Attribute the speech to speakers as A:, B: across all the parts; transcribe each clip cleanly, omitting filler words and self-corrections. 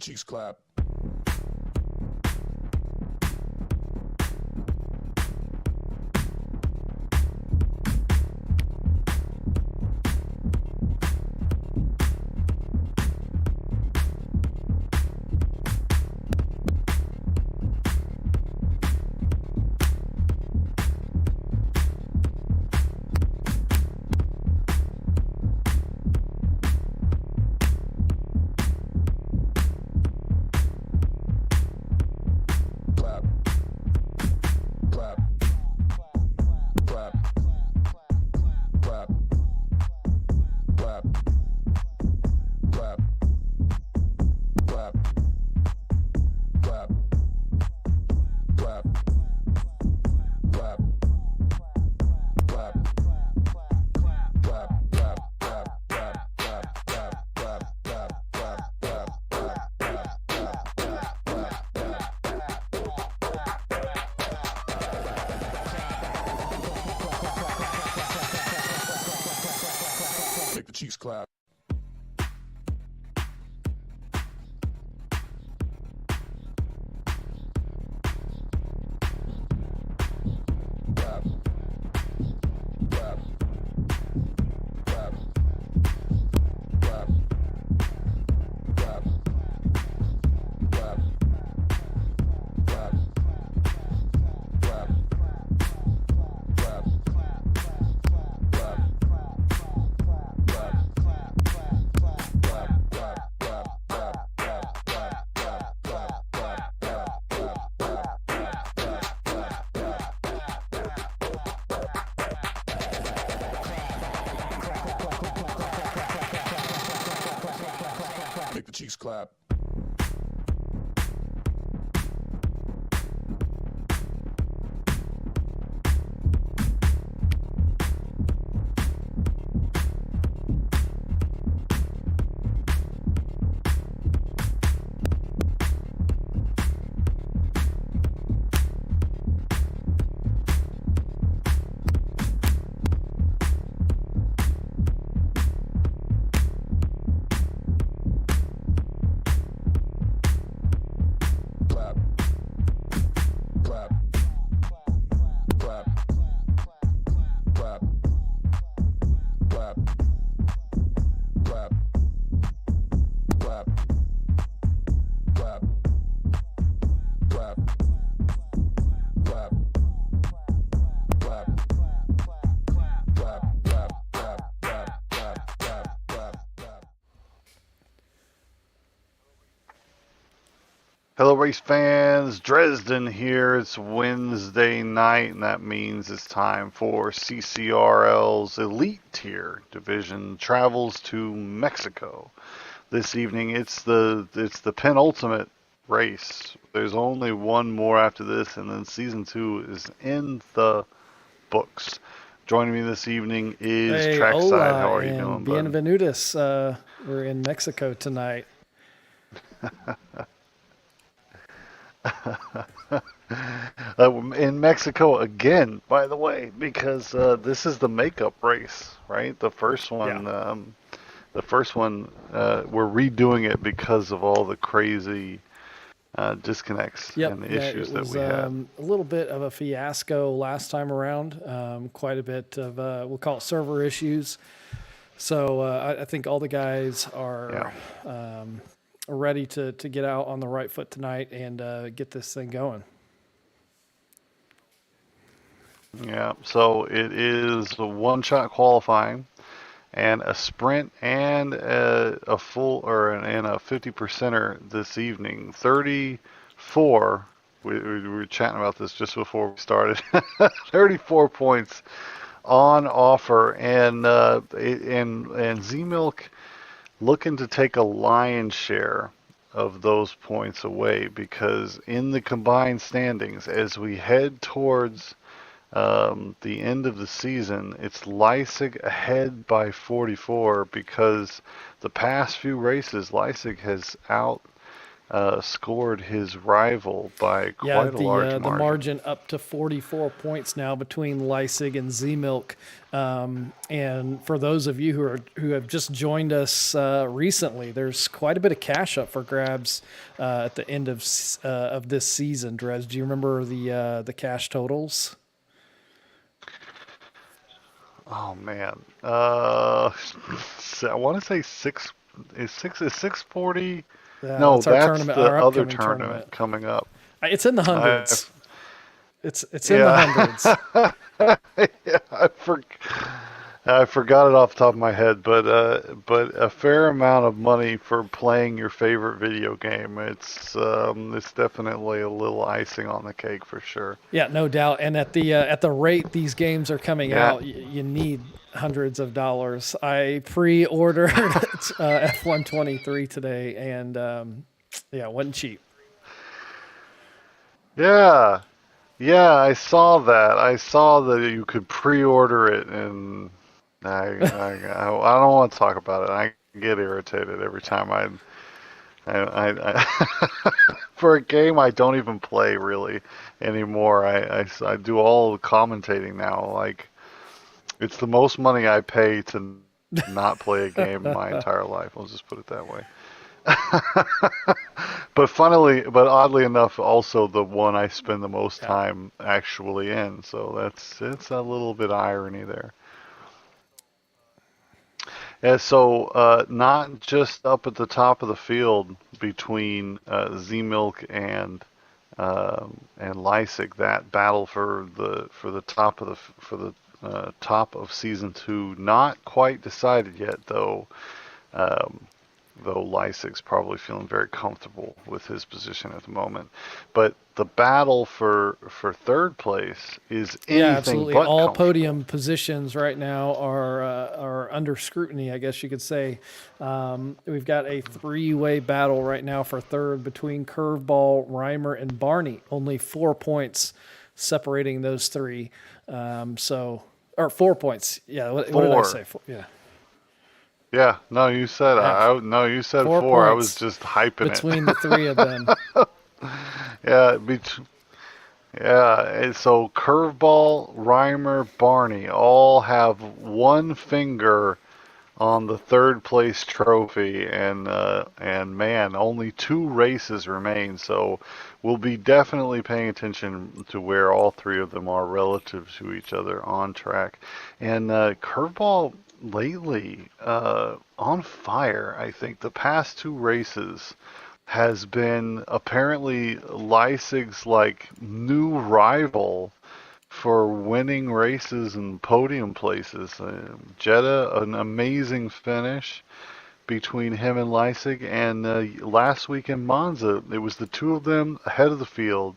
A: cheeks clap. Make the cheeks clap. Clap. Clap. Clap. Clap. Clap. Clap. Clap. Clap. Clap. Make the cheeks clap.
B: Hello, race fans. Dresden here. It's Wednesday night, and that means it's time for CCRL's Elite Tier Division travels to Mexico. This evening, it's the penultimate race. There's only one more after this, and then season 2 is in the books. Joining me this evening is Trackside. How are you doing, bud?
C: Bienvenidos. We're in Mexico tonight.
B: In Mexico again, by the way, because this is the makeup race, right? The first one, we're redoing it because of all the crazy disconnects and the issues that we had.
C: A little bit of a fiasco last time around. Quite a bit of we'll call it server issues. So I think all the guys are ready to get out on the right foot tonight and get this thing going.
B: Yeah, so it is a one-shot qualifying and a sprint and a full and a 50%er this evening. 34. We were chatting about this just before we started. 34 points on offer, and Z-Milk looking to take a lion's share of those points away, because in the combined standings, as we head towards the end of the season, it's Leipzig ahead by 44, because the past few races Leipzig has scored his rival by
C: Yeah,
B: quite a large
C: the
B: margin.
C: margin up to 44 points now between Leipzig and Z-Milk. And for those of you who have just joined us recently, there's quite a bit of cash up for grabs at the end of this season. Drez, do you remember the cash totals?
B: Oh man, I want to say 640.
C: Yeah,
B: No,
C: that's our
B: that's
C: tournament,
B: the
C: our
B: other
C: upcoming
B: tournament
C: tournament.
B: coming up.
C: It's in the
B: I
C: hundreds. It's in the
B: Yeah,
C: hundreds.
B: yeah, I forgot it off the top of my head, but a fair amount of money for playing your favorite video game. It's definitely a little icing on the cake for sure.
C: Yeah, no doubt. And at the rate these games are coming
B: Yeah,
C: out, you need hundreds of dollars. I pre-ordered F123 today, and yeah, it wasn't cheap.
B: yeah, yeah. I saw that. I saw that you could pre-order it, and I don't want to talk about it. I get irritated every time I for a game I don't even play really anymore. I do all the commentating now. Like it's the most money I pay to not play a game in my entire life. I'll just put it that way. But oddly enough, also the one I spend the most
C: Yeah,
B: time actually in. So it's a little bit of irony there. Yeah, so not just up at the top of the field between Z-Milk and Leipzig, that battle for the top of the top of season two, not quite decided yet though. Um, though Lysak's probably feeling very comfortable with his position at the moment. But the battle for third place is
C: yeah,
B: anything
C: absolutely.
B: but
C: All
B: comfortable.
C: podium positions right now are under scrutiny, I guess you could say. We've got a three-way battle right now for third between Curveball, Reimer, and Barney. Only 4 points separating those three. Or 4 points. Yeah, what did I
B: Four.
C: say? Yeah.
B: Yeah, no, you said
C: Yeah,
B: no, you said
C: four
B: four. I was
C: points
B: just hyping it.
C: between the three of them.
B: Yeah, yeah. So Curveball, Reimer, Barney all have one finger on the third place trophy, and man, only two races remain. So we'll be definitely paying attention to where all three of them are relative to each other on track. And Curveball lately on fire. I think the past two races has been apparently Leisig's like new rival for winning races and podium places. Jeddah, an amazing finish between him and Leisig, and last week in Monza, it was the two of them ahead of the field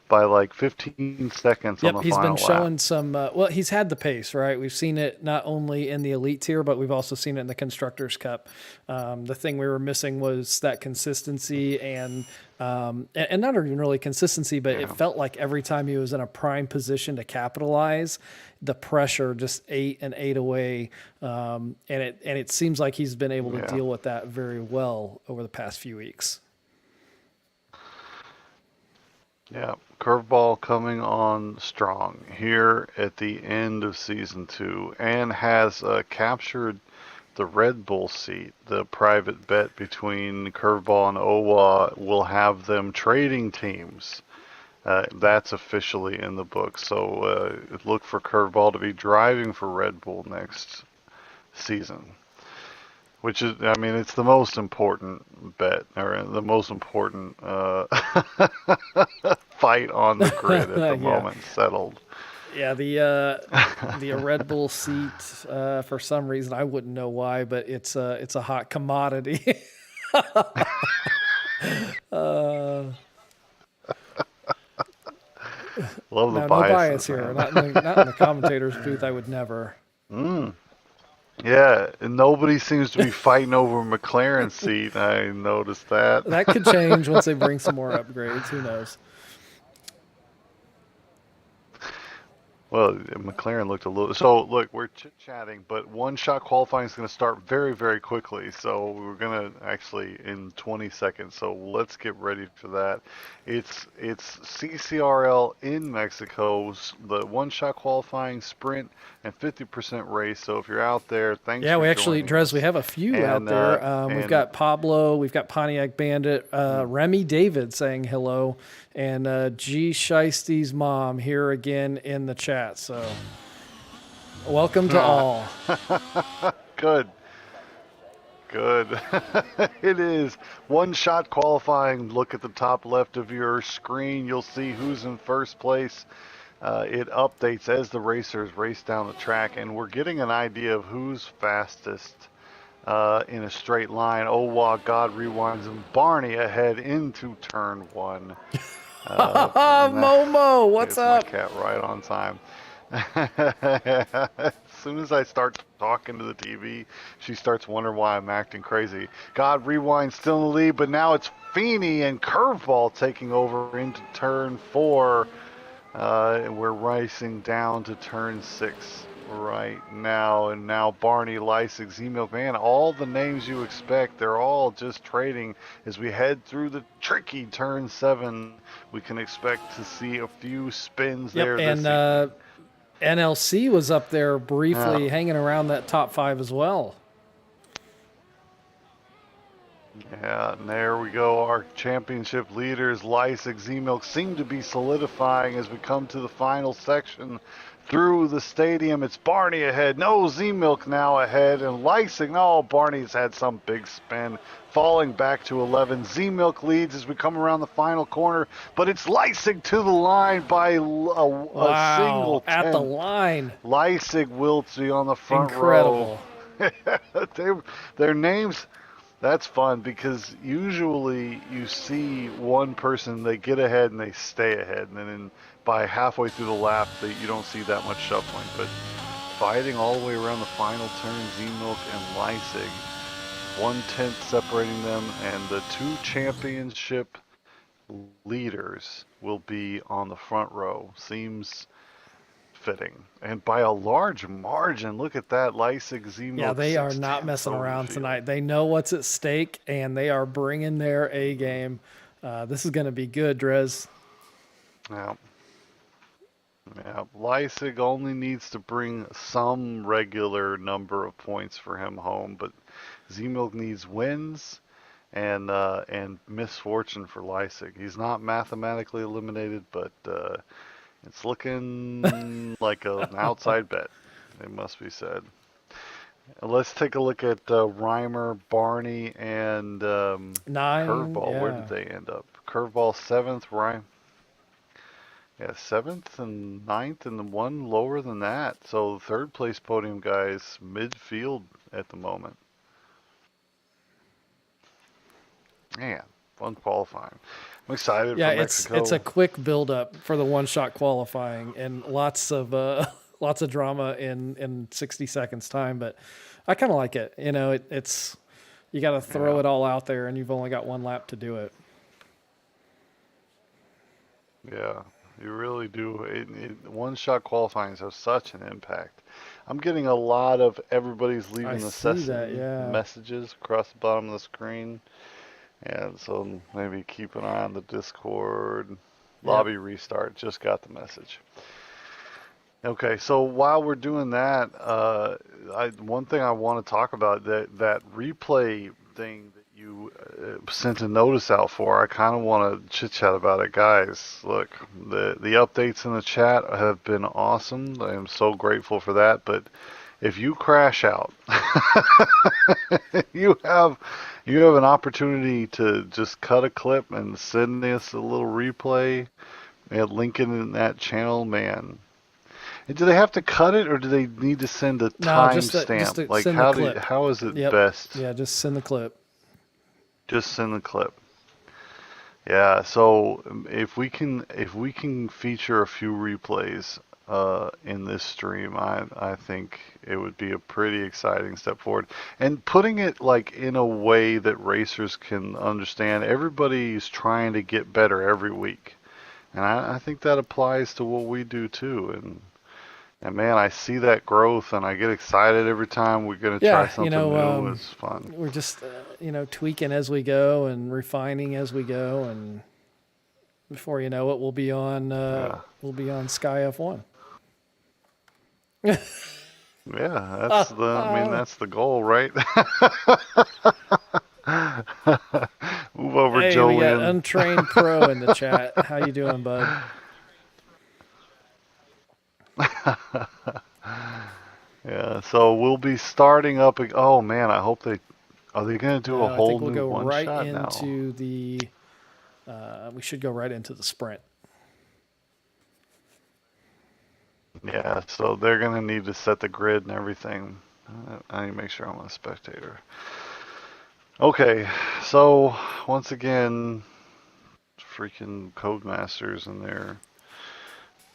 B: by like 15 seconds on
C: Yep,
B: the
C: he's been
B: final lap.
C: showing some. Well, he's had the pace, right? We've seen it not only in the elite tier, but we've also seen it in the constructors' cup. The thing we were missing was that consistency, and not even really consistency, but it
B: Yeah,
C: felt like every time he was in a prime position to capitalize, the pressure just ate and ate away, and it seems like he's been able to
B: yeah,
C: deal with that very well over the past few weeks.
B: yeah. Curveball coming on strong here at the end of season two and has captured the Red Bull seat. The private bet between Curveball and Owa will have them trading teams. That's officially in the book. So look for Curveball to be driving for Red Bull next season. Which is, I mean, it's the most important bet or the most important fight on the grid at the
C: Yeah.
B: moment settled.
C: Yeah, the Red Bull seat for some reason I wouldn't know why, but it's a hot commodity. uh,
B: Love the
C: no bias
B: biases,
C: here.
B: man.
C: Not in the commentators booth. I would never.
B: Mm. Yeah, and nobody seems to be fighting over McLaren's seat. I noticed that.
C: That could change once they bring some more upgrades. Who knows?
B: Well, McLaren looked a little. So look, we're chit-chatting, but one-shot qualifying is going to start very, very quickly. So we're going to actually in 20 seconds. So let's get ready for that. It's CCRL in Mexico, the one-shot qualifying sprint and 50% race. So if you're out there, thanks
C: Yeah,
B: for
C: we actually,
B: joining
C: Drez, we
B: us.
C: have a few out
B: And
C: there. We've
B: and
C: got Pablo, we've got Pontiac Bandit, Remy David saying hello, and G. Sheisty's mom here again in the chat. So welcome to all.
B: good. Good. It is one-shot qualifying. Look at the top left of your screen. You'll see who's in first place. It updates as the racers race down the track, and we're getting an idea of who's fastest in a straight line. Oh, wow, God rewinds and Barney ahead into turn one.
C: Momo, what's
B: It's my
C: up?
B: cat right on time. As soon as I start talking to the TV, she starts wondering why I'm acting crazy. God rewind still in the lead, but now it's Feeney and Curveball taking over into turn four. And we're racing down to turn six right now. And now Barney, Lysig, Z-Milk, man, all the names you expect, they're all just trading. As we head through the tricky turn seven, we can expect to see a few spins
C: Yep,
B: there
C: and
B: this evening.
C: NLC was up there briefly
B: Yeah.
C: hanging around that top five as well.
B: Yeah, and there we go. Our championship leaders, Lysig, Z-Milk, seem to be solidifying as we come to the final section through the stadium. It's Barney ahead. No, Z-Milk now ahead. And Lysig, no, Barney's had some big spin, falling back to 11. Z-Milk leads as we come around the final corner, but it's Lysig to the line by a single
C: At the
B: tenth.
C: line.
B: Lysig will be on the front
C: Incredible.
B: row. Their names... That's fun because usually you see one person, they get ahead and they stay ahead, and then by halfway through the lap, you don't see that much shuffling. But fighting all the way around the final turn, Z-Milk and Lysig, 1/10 separating them, and the two championship leaders will be on the front row. Seems fitting, and by a large margin. Look at that. Lysig, Z-Milk,
C: Yeah, they are not messing around tonight. They know what's at stake, and they are bringing their A game. This is going to be good, Drez.
B: Yeah. Yeah. Lysig only needs to bring some regular number of points for him home, but Z-Milk needs wins and misfortune for Lysig. He's not mathematically eliminated, but it's looking like an outside bet, it must be said. Let's take a look at Reimer, Barney, and Curveball.
C: Yeah.
B: Where did they end up? Curveball 7th, Reimer. Yeah, 7th and 9th, and the one lower than that. So the third place podium guys midfield at the moment. Man, fun qualifying. I'm excited for Mexico.
C: It's a quick build up for the one shot qualifying and lots of lots of drama in 60 seconds time, but I kind of like it. You know, it's you got to throw it all out there and you've only got one lap to do it.
B: Yeah, you really do. One shot qualifying have such an impact. I'm getting a lot of everybody's leaving the session messages across the bottom of the screen. And so maybe keep an eye on the Discord. Lobby restart. Just got the message. Okay, so while we're doing that, one thing I want to talk about, that replay thing that you sent a notice out for, I kind of want to chit-chat about it. Guys, look, the updates in the chat have been awesome. I am so grateful for that, but if you crash out, you have an opportunity to just cut a clip and send us a little replay and link it in that channel, man. And do they have to cut it, or do they need to send a timestamp? Like how is it best?
C: Yeah, just send the clip.
B: Just send the clip. Yeah. So if we can feature a few replays in this stream, I think it would be a pretty exciting step forward. And putting it like in a way that racers can understand. Everybody's trying to get better every week, and I think that applies to what we do too. And And man, I see that growth, and I get excited every time we're gonna try
C: Yeah,
B: something new. It's fun.
C: we're just tweaking as we go and refining as we go, and before you know it,
B: Yeah,
C: we'll be on Sky F1.
B: yeah. That's the. I mean, that's the goal, right? Move over,
C: Hey, we got
B: Jolien.
C: Untrained Pro in the chat. How you doing, bud?
B: Yeah. So we'll be starting up. Oh man, I hope they. Are they gonna do a
C: No, I
B: whole
C: think we'll
B: new
C: go
B: one
C: right
B: shot now?
C: into the. We should go right into the sprint.
B: Yeah. So they're gonna need to set the grid and everything. I need to make sure I'm a spectator. Okay. So once again, freaking Codemasters and their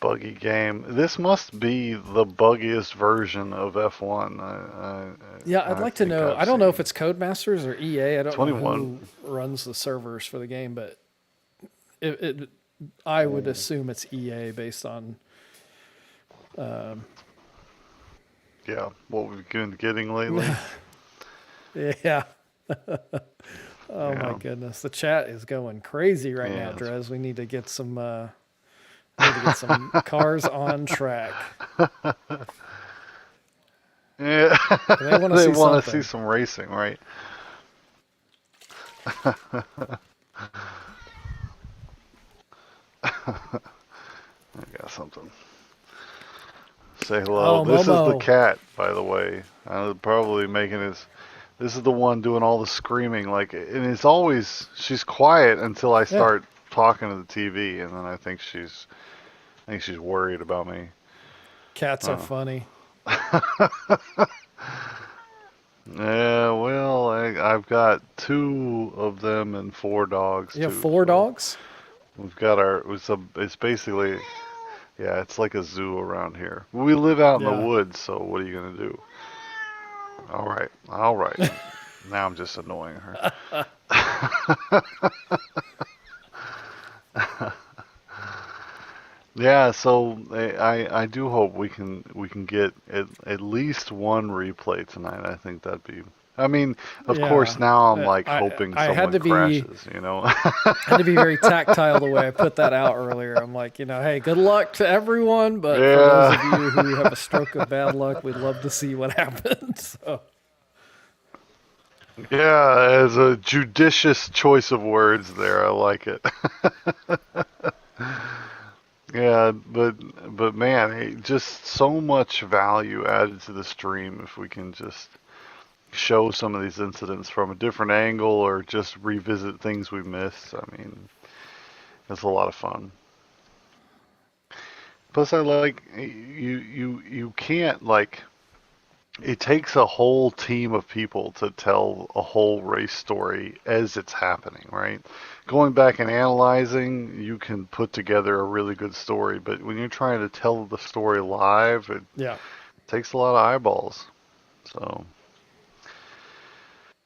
B: buggy game. This must be the buggiest version of F1
C: Yeah, I'd
B: I
C: like to
B: think
C: know.
B: I've
C: I don't know if
B: seen.
C: it's Codemasters or EA. I don't know
B: 21.
C: who runs the servers for the game, but I would assume it's EA based on.
B: Yeah, what we've been getting lately.
C: Yeah. Oh my
B: Yeah,
C: goodness, the chat is going crazy right now,
B: yeah,
C: Drez. We need to get some. We need to get some cars on track.
B: yeah.
C: They want to
B: They
C: see
B: want to see
C: something.
B: some racing, right? I got something. Say hello.
C: Oh,
B: This is the
C: Momo.
B: cat, by the way. I'm probably making his. This is the one doing all the screaming, like, and it's always she's quiet until I
C: Yeah,
B: start talking to the TV, and then I think she's worried about me.
C: cats are
B: Uh,
C: funny.
B: yeah, well, I've got two of them and four dogs
C: You have
B: too.
C: four
B: So
C: dogs?
B: we've got it's basically, yeah, it's like a zoo around here. We live out in the
C: Yeah.
B: woods, so what are you gonna do? All right. Now I'm just annoying her. Yeah, so I do hope we can get at least one replay tonight. I think that'd be. I mean, of course,
C: Yeah.
B: now I'm like
C: I
B: hoping
C: I had
B: someone
C: to be
B: crashes, you know?
C: had to be very tactile the way I put that out earlier. I'm like, hey, good luck to everyone, but for those of
B: Yeah.
C: you who have a stroke of bad luck, we'd love to see what happens. So,
B: Yeah, as a judicious choice of words there. I like it. Yeah, but man, just so much value added to the stream if we can just show some of these incidents from a different angle or just revisit things we missed. I mean, it's a lot of fun. Plus, I like you can't like it takes a whole team of people to tell a whole race story as it's happening, right? Going back and analyzing, you can put together a really good story, but when you're trying to tell the story live, it
C: yeah.
B: takes a lot of eyeballs. So,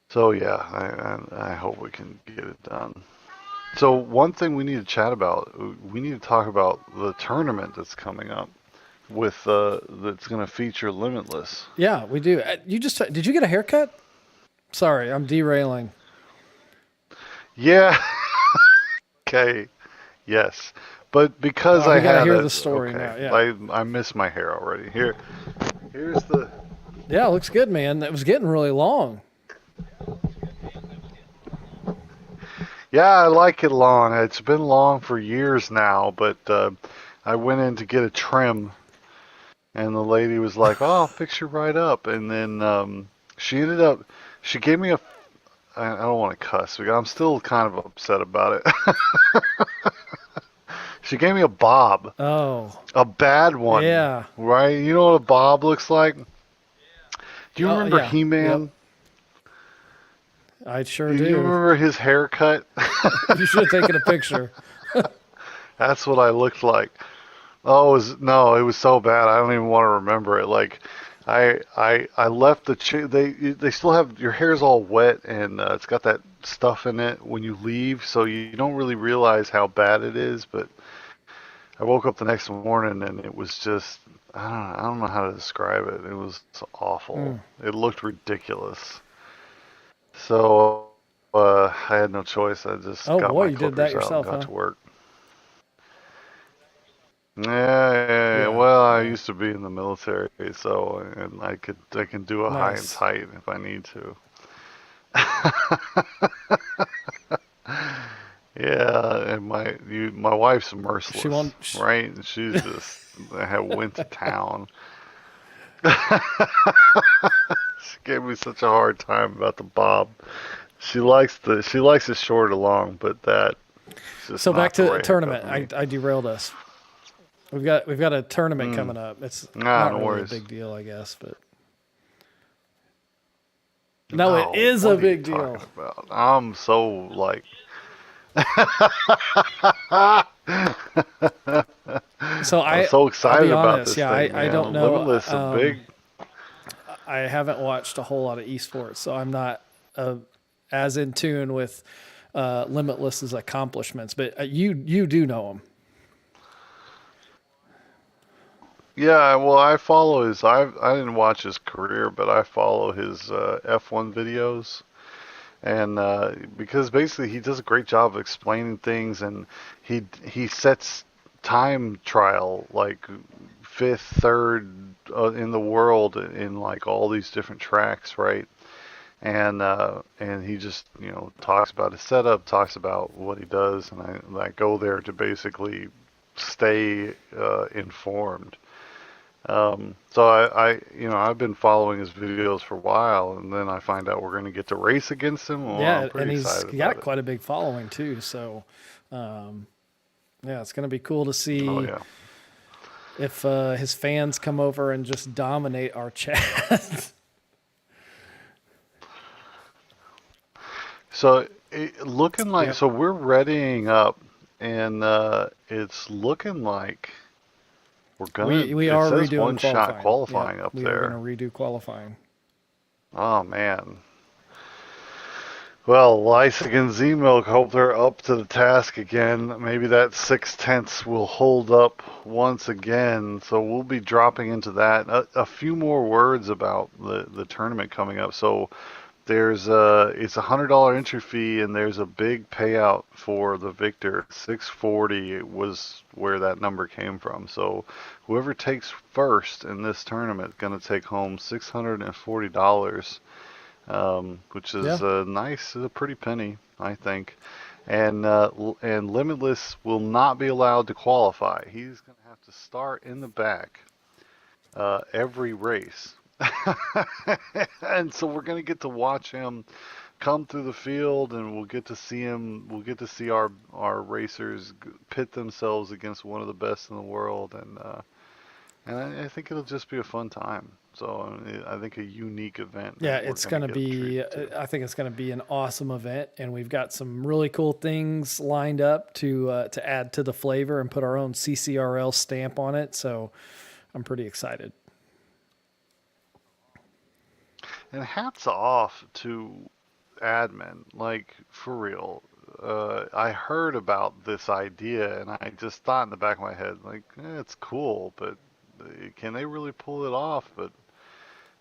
B: so yeah, I hope we can get it done. So one thing we need to chat about, we need to talk about the tournament that's coming up with that's going to feature Limitless.
C: Yeah, we do. Did you get a haircut? Sorry, I'm derailing.
B: Yeah. Okay. Yes. But because I
C: We got to
B: had
C: hear
B: a
C: the story
B: okay,
C: now. Yeah.
B: I miss my hair already. Here's the.
C: Yeah, it looks good, man. It was getting really long.
B: Yeah, I like it long. It's been long for years now, but I went in to get a trim, and the lady was like, "Oh, I'll fix you right up," and then she ended up. She gave me a. I don't want to cuss because I'm still kind of upset about it. She gave me a bob,
C: Oh,
B: a bad one,
C: yeah.
B: right? You know what a bob looks like? Do you
C: Oh,
B: remember
C: yeah. Yep.
B: He-Man?
C: I sure
B: You
C: do.
B: remember his haircut?
C: You should have taken a picture.
B: That's what I looked like. Oh, no, it was so bad. I don't even want to remember it. Like, I left they still have your hair's all wet and it's got that stuff in it when you leave, so you don't really realize how bad it is. But I woke up the next morning and it was just, I don't know how to describe it. It was awful.
C: Mm.
B: It looked ridiculous. So I had no choice. I just
C: Oh
B: got
C: boy,
B: my
C: you did that
B: clippers out and
C: yourself,
B: got
C: huh?
B: to work. Yeah.
C: Yeah,
B: Well, I
C: yeah.
B: used to be in the military, so and I can do a high and
C: Nice.
B: tight if I need to. Yeah, and my wife's
C: She
B: merciless,
C: won't.
B: right? She's just went to town. She gave me such a hard time about the bob. She likes it short or long, but that's just
C: So back
B: not the
C: to the
B: right haircut
C: tournament.
B: for
C: I,
B: me.
C: I derailed us. We've got a tournament
B: Mm.
C: coming up. It's
B: Nah,
C: not
B: no
C: really a
B: worries.
C: big deal, I guess, but no, it
B: No,
C: is a
B: what are you
C: big
B: talking
C: deal.
B: about? I'm so like.
C: So
B: I'm
C: I
B: so
C: I'll be
B: excited about
C: honest.
B: this
C: Yeah,
B: thing,
C: I
B: man.
C: don't know.
B: Limitless is a big.
C: I haven't watched a whole lot of esports, so I'm not as in tune with Limitless's accomplishments. But you do know him.
B: Yeah, well, I follow his. I didn't watch his career, but I follow his F1 videos, and because basically he does a great job of explaining things, and he sets time trial like fifth, third in the world in like all these different tracks, right? And he just talks about his setup, talks about what he does, and I go there to basically stay informed. So I've been following his videos for a while, and then I find out we're going to get to race against him. Well, I'm
C: Yeah, and
B: pretty
C: he's
B: excited
C: got
B: about it.
C: quite a big following too. So yeah, it's going to be cool to
B: Oh
C: see
B: yeah.
C: if his fans come over and just dominate our chat.
B: So looking like
C: Yep.
B: so we're readying up, and it's looking like we're gonna.
C: We
B: It
C: are
B: says
C: redoing
B: one shot
C: qualifying. Yep.
B: qualifying up
C: We are going to
B: there.
C: redo qualifying.
B: Oh man. Well, Lysick and Z-Milk hope they're up to the task again. Maybe that 6/10 will hold up once again. So we'll be dropping into that. A few more words about the tournament coming up. So it's $100 entry fee, and there's a big payout for the victor. 640 was where that number came from. So whoever takes first in this tournament is going to take home $640, which is
C: Yeah.
B: a pretty penny, I think. And Limitless will not be allowed to qualify. He's going to have to start in the back every race. And so we're going to get to watch him come through the field, and we'll get to see him. We'll get to see our racers pit themselves against one of the best in the world, and I think it'll just be a fun time. So I think a unique event
C: Yeah,
B: that we're
C: it's
B: going to
C: going to
B: get
C: be,
B: treated to.
C: I think it's going to be an awesome event. And we've got some really cool things lined up to add to the flavor and put our own CCRL stamp on it. So I'm pretty excited.
B: And hats off to admin, like for real. I heard about this idea, and I just thought in the back of my head, like, it's cool, but can they really pull it off? But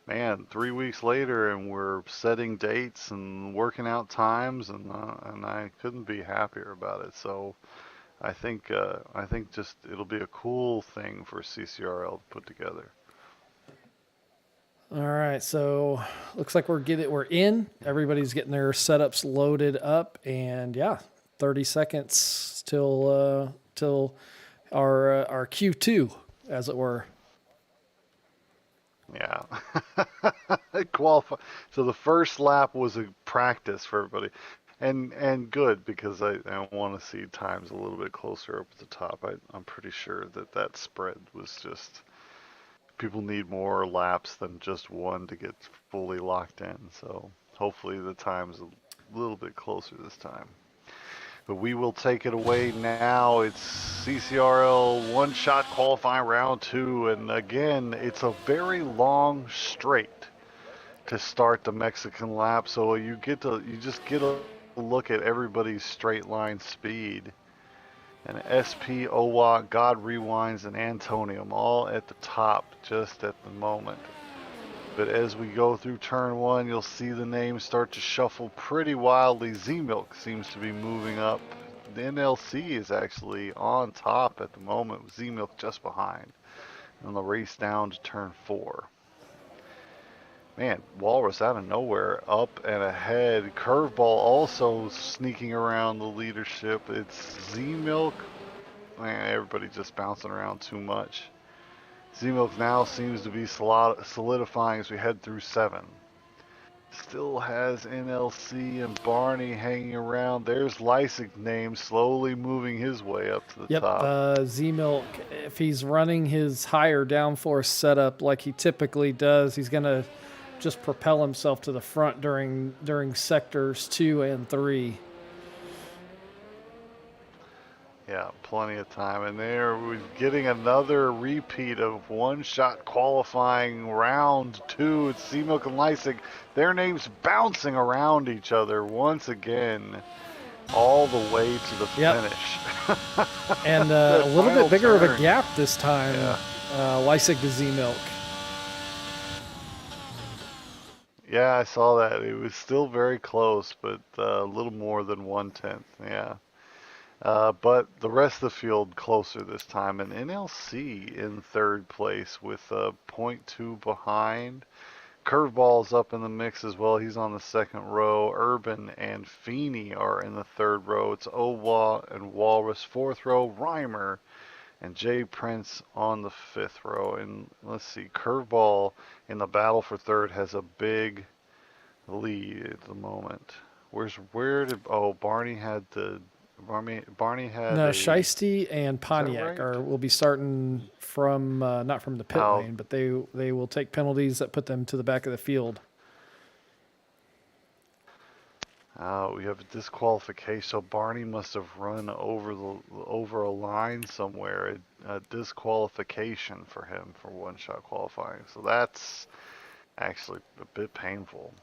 B: man, 3 weeks later, and we're setting dates and working out times, and I couldn't be happier about it. So I think just it'll be a cool thing for CCRL to put together.
C: All right. So looks like we're in. Everybody's getting their setups loaded up. And yeah, 30 seconds till our Q2, as it were.
B: Yeah. Qualify. So the first lap was a practice for everybody, and good because I want to see times a little bit closer up at the top. I'm pretty sure that spread was just people need more laps than just one to get fully locked in. So hopefully the time's a little bit closer this time. But we will take it away now. It's CCRL one shot qualifying round two. And again, it's a very long straight to start the Mexican lap. So you just get a look at everybody's straight line speed. and SP, OWA, God Rewinds, and Antonium all at the top just at the moment. But as we go through turn one, you'll see the names start to shuffle pretty wildly. Z-Milk seems to be moving up. The NLC is actually on top at the moment, with Z-Milk just behind. And the race down to turn four. Man, Walrus out of nowhere, up and ahead. Curveball also sneaking around the leadership. It's Z-Milk. Man, everybody just bouncing around too much. Z-Milk now seems to be solidifying as we head through 7. Still has NLC and Barney hanging around. There's Lysick name slowly moving his way up to the top.
C: Z-Milk, if he's running his higher downforce setup like he typically does, he's going to just propel himself to the front during sectors 2 and 3.
B: Yeah, plenty of time. And there we're getting another repeat of one-shot qualifying round 2. It's Z-Milk and Lysick. Their names bouncing around each other once again, all the way to the finish.
C: And a little bit bigger of a gap this time, Lysick to Z-Milk.
B: Yeah, I saw that. It was still very close, but a little more than 1/10. Yeah. But the rest of the field closer this time. And NLC in third place with 0.2 behind. Curveball's up in the mix as well. He's on the second row. Urban and Feeney are in the third row. It's Owa and Walrus fourth row. Reimer and Jay Prince on the fifth row. And let's see, Curveball in the battle for third has a big lead at the moment. Barney had
C: Shiesty and Pontiac will be starting from not from the pit lane, but they will take penalties that put them to the back of the field.
B: We have a disqualification. So Barney must have run over a line somewhere. A disqualification for him for one-shot qualifying. So that's actually a bit painful.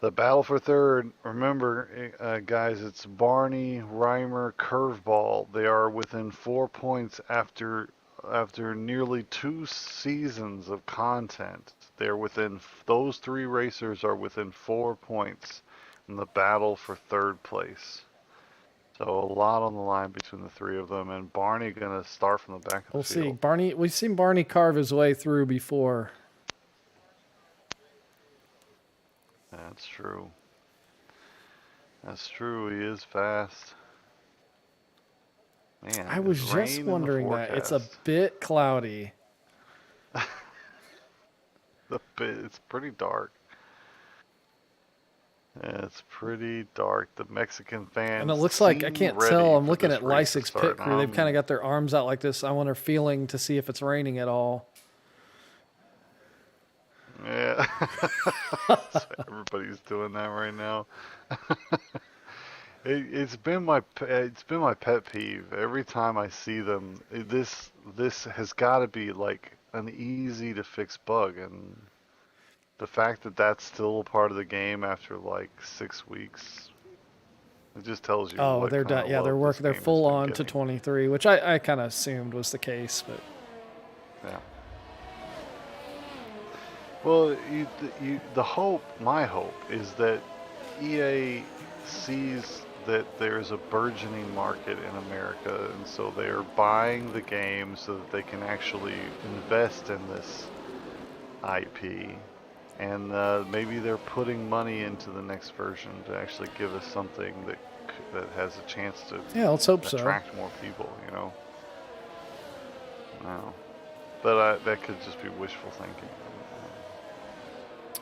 B: The battle for third, remember, guys, it's Barney, Reimer, Curveball. They are within 4 points after nearly 2 seasons of content. Those 3 racers are within 4 points in the battle for third place. So a lot on the line between the 3 of them, and Barney gonna start from the back of the field.
C: We'll see. We've seen Barney carve his way through before.
B: That's true. That's true. He is fast. Man,
C: I was just wondering that. It's a bit cloudy.
B: It's pretty dark. Yeah, it's pretty dark. The Mexican fans.
C: And it looks like, I can't tell. I'm looking at Lysick's pit crew. They've kind of got their arms out like this. I wonder, feeling to see if it's raining at all.
B: Yeah. Everybody's doing that right now. It's been my pet peeve. Every time I see them, this has got to be like an easy to fix bug, and the fact that that's still a part of the game after like 6 weeks, it just tells you.
C: Oh, they're done. Yeah, they're working. They're full on to 23, which I kind of assumed was the case, but
B: yeah. Well, my hope is that EA sees that there's a burgeoning market in America, and so they're buying the game so that they can actually invest in this IP, and maybe they're putting money into the next version to actually give us something that has a chance to
C: let's hope
B: attract more people, you know. No. But that could just be wishful thinking.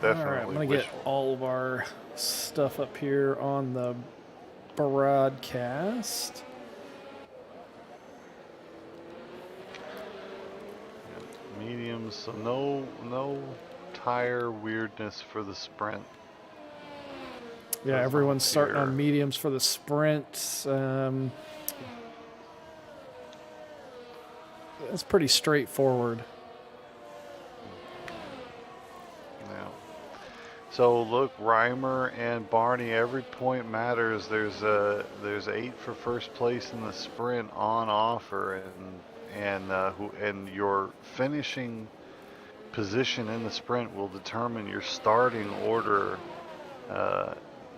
B: Definitely.
C: All right, I'm going to get all of our stuff up here on the broadcast.
B: Mediums, so no tire weirdness for the sprint.
C: Yeah, everyone's starting on mediums for the sprint. It's pretty straightforward.
B: So look, Reimer and Barney, every point matters. There's 8 for first place in the sprint on offer, and your finishing position in the sprint will determine your starting order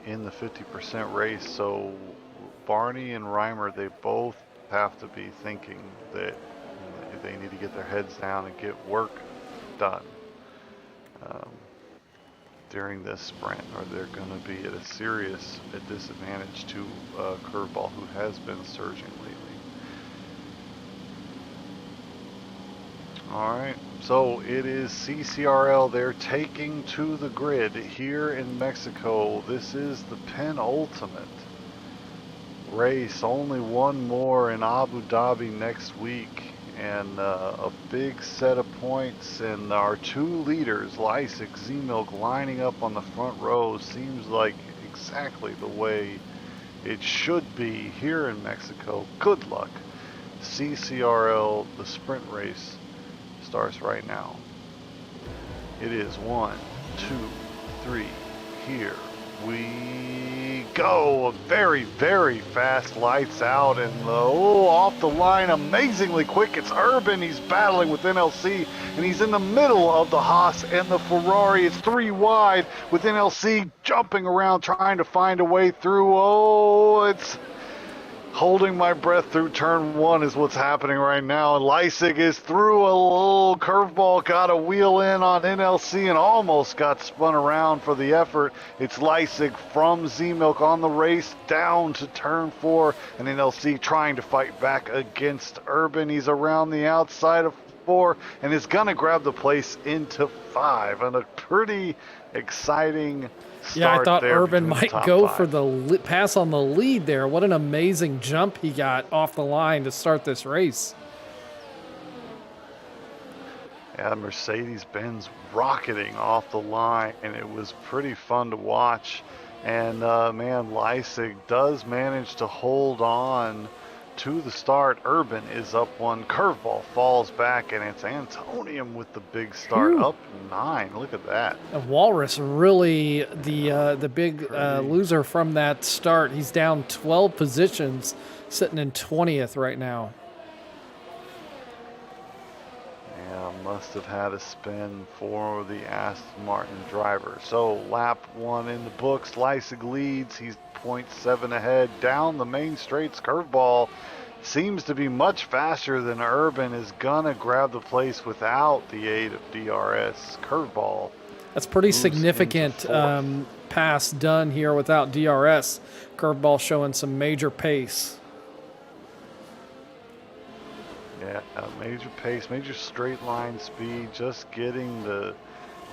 B: in the 50% race. So Barney and Reimer, they both have to be thinking that they need to get their heads down and get work done during this sprint, or they're going to be at a serious disadvantage to Curveball, who has been surging lately. All right, so it is CCRL. They're taking to the grid here in Mexico. This is the penultimate race. Only one more in Abu Dhabi next week, and a big set of points. And our 2 leaders, Lysick, Z-Milk, lining up on the front row. Seems like exactly the way it should be here in Mexico. Good luck. CCRL, the sprint race, starts right now. It is 1, 2, 3. Here we go. A very, very fast lights out, and off the line amazingly quick. It's Urban. He's battling with NLC, and he's in the middle of the Haas and the Ferrari. It's 3 wide with NLC jumping around trying to find a way through. Oh, it's holding my breath through turn 1 is what's happening right now. And Lysick is through a little curveball, got a wheel in on NLC and almost got spun around for the effort. It's Lysick from Z-Milk on the race down to turn 4, and NLC trying to fight back against Urban. He's around the outside of 4 and is gonna grab the place into 5, and a pretty exciting
C: Yeah, I thought Urban
B: between
C: might
B: the top
C: go
B: 5.
C: for the pass on the lead there. What an amazing jump he got off the line to start this race.
B: Yeah, Mercedes-Benz rocketing off the line, and it was pretty fun to watch. And man, Lysick does manage to hold on to the start. Urban is up 1. Curveball falls back, and it's Antonium with the big start.
C: Whew.
B: Up 9. Look at that.
C: And Walrus really the big loser from that start. He's down 12 positions, sitting in 20th right now.
B: Yeah, must have had a spin for the Aston Martin driver. So lap 1 in the books. Lysick leads. He's 0.7 ahead down the main straights. Curveball seems to be much faster than Urban, is gonna grab the place without the aid of DRS. Curveball.
C: That's pretty
B: moves
C: significant
B: into 4th.
C: pass done here without DRS. Curveball showing some major pace.
B: Yeah, major pace, major straight line speed, just getting in the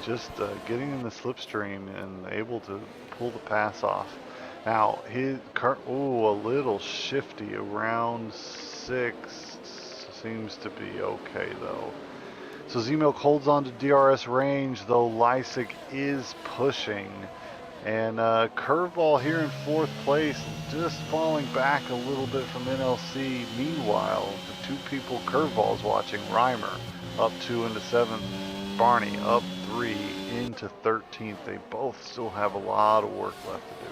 B: slipstream and able to pull the pass off. Now a little shifty around 6, seems to be okay though. So Z-Milk holds on to DRS range, though Lysick is pushing. And Curveball here in 4th place, just falling back a little bit from NLC. Meanwhile, the 2 people Curveball's watching, Reimer up 2 into 7th, Barney up 3 into 13th. They both still have a lot of work left to do.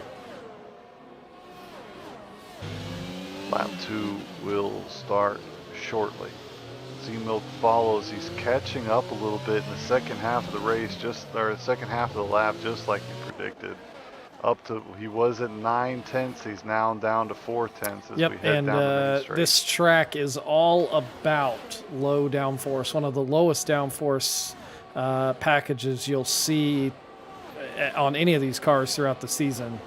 B: Lap 2 will start shortly. Z-Milk follows. He's catching up a little bit in the second half of the race, the second half of the lap, just like he predicted. He was at 9/10. He's now down to 4/10 as we head down the main straight.
C: This track is all about low downforce, one of the lowest downforce packages you'll see on any of these cars throughout the season.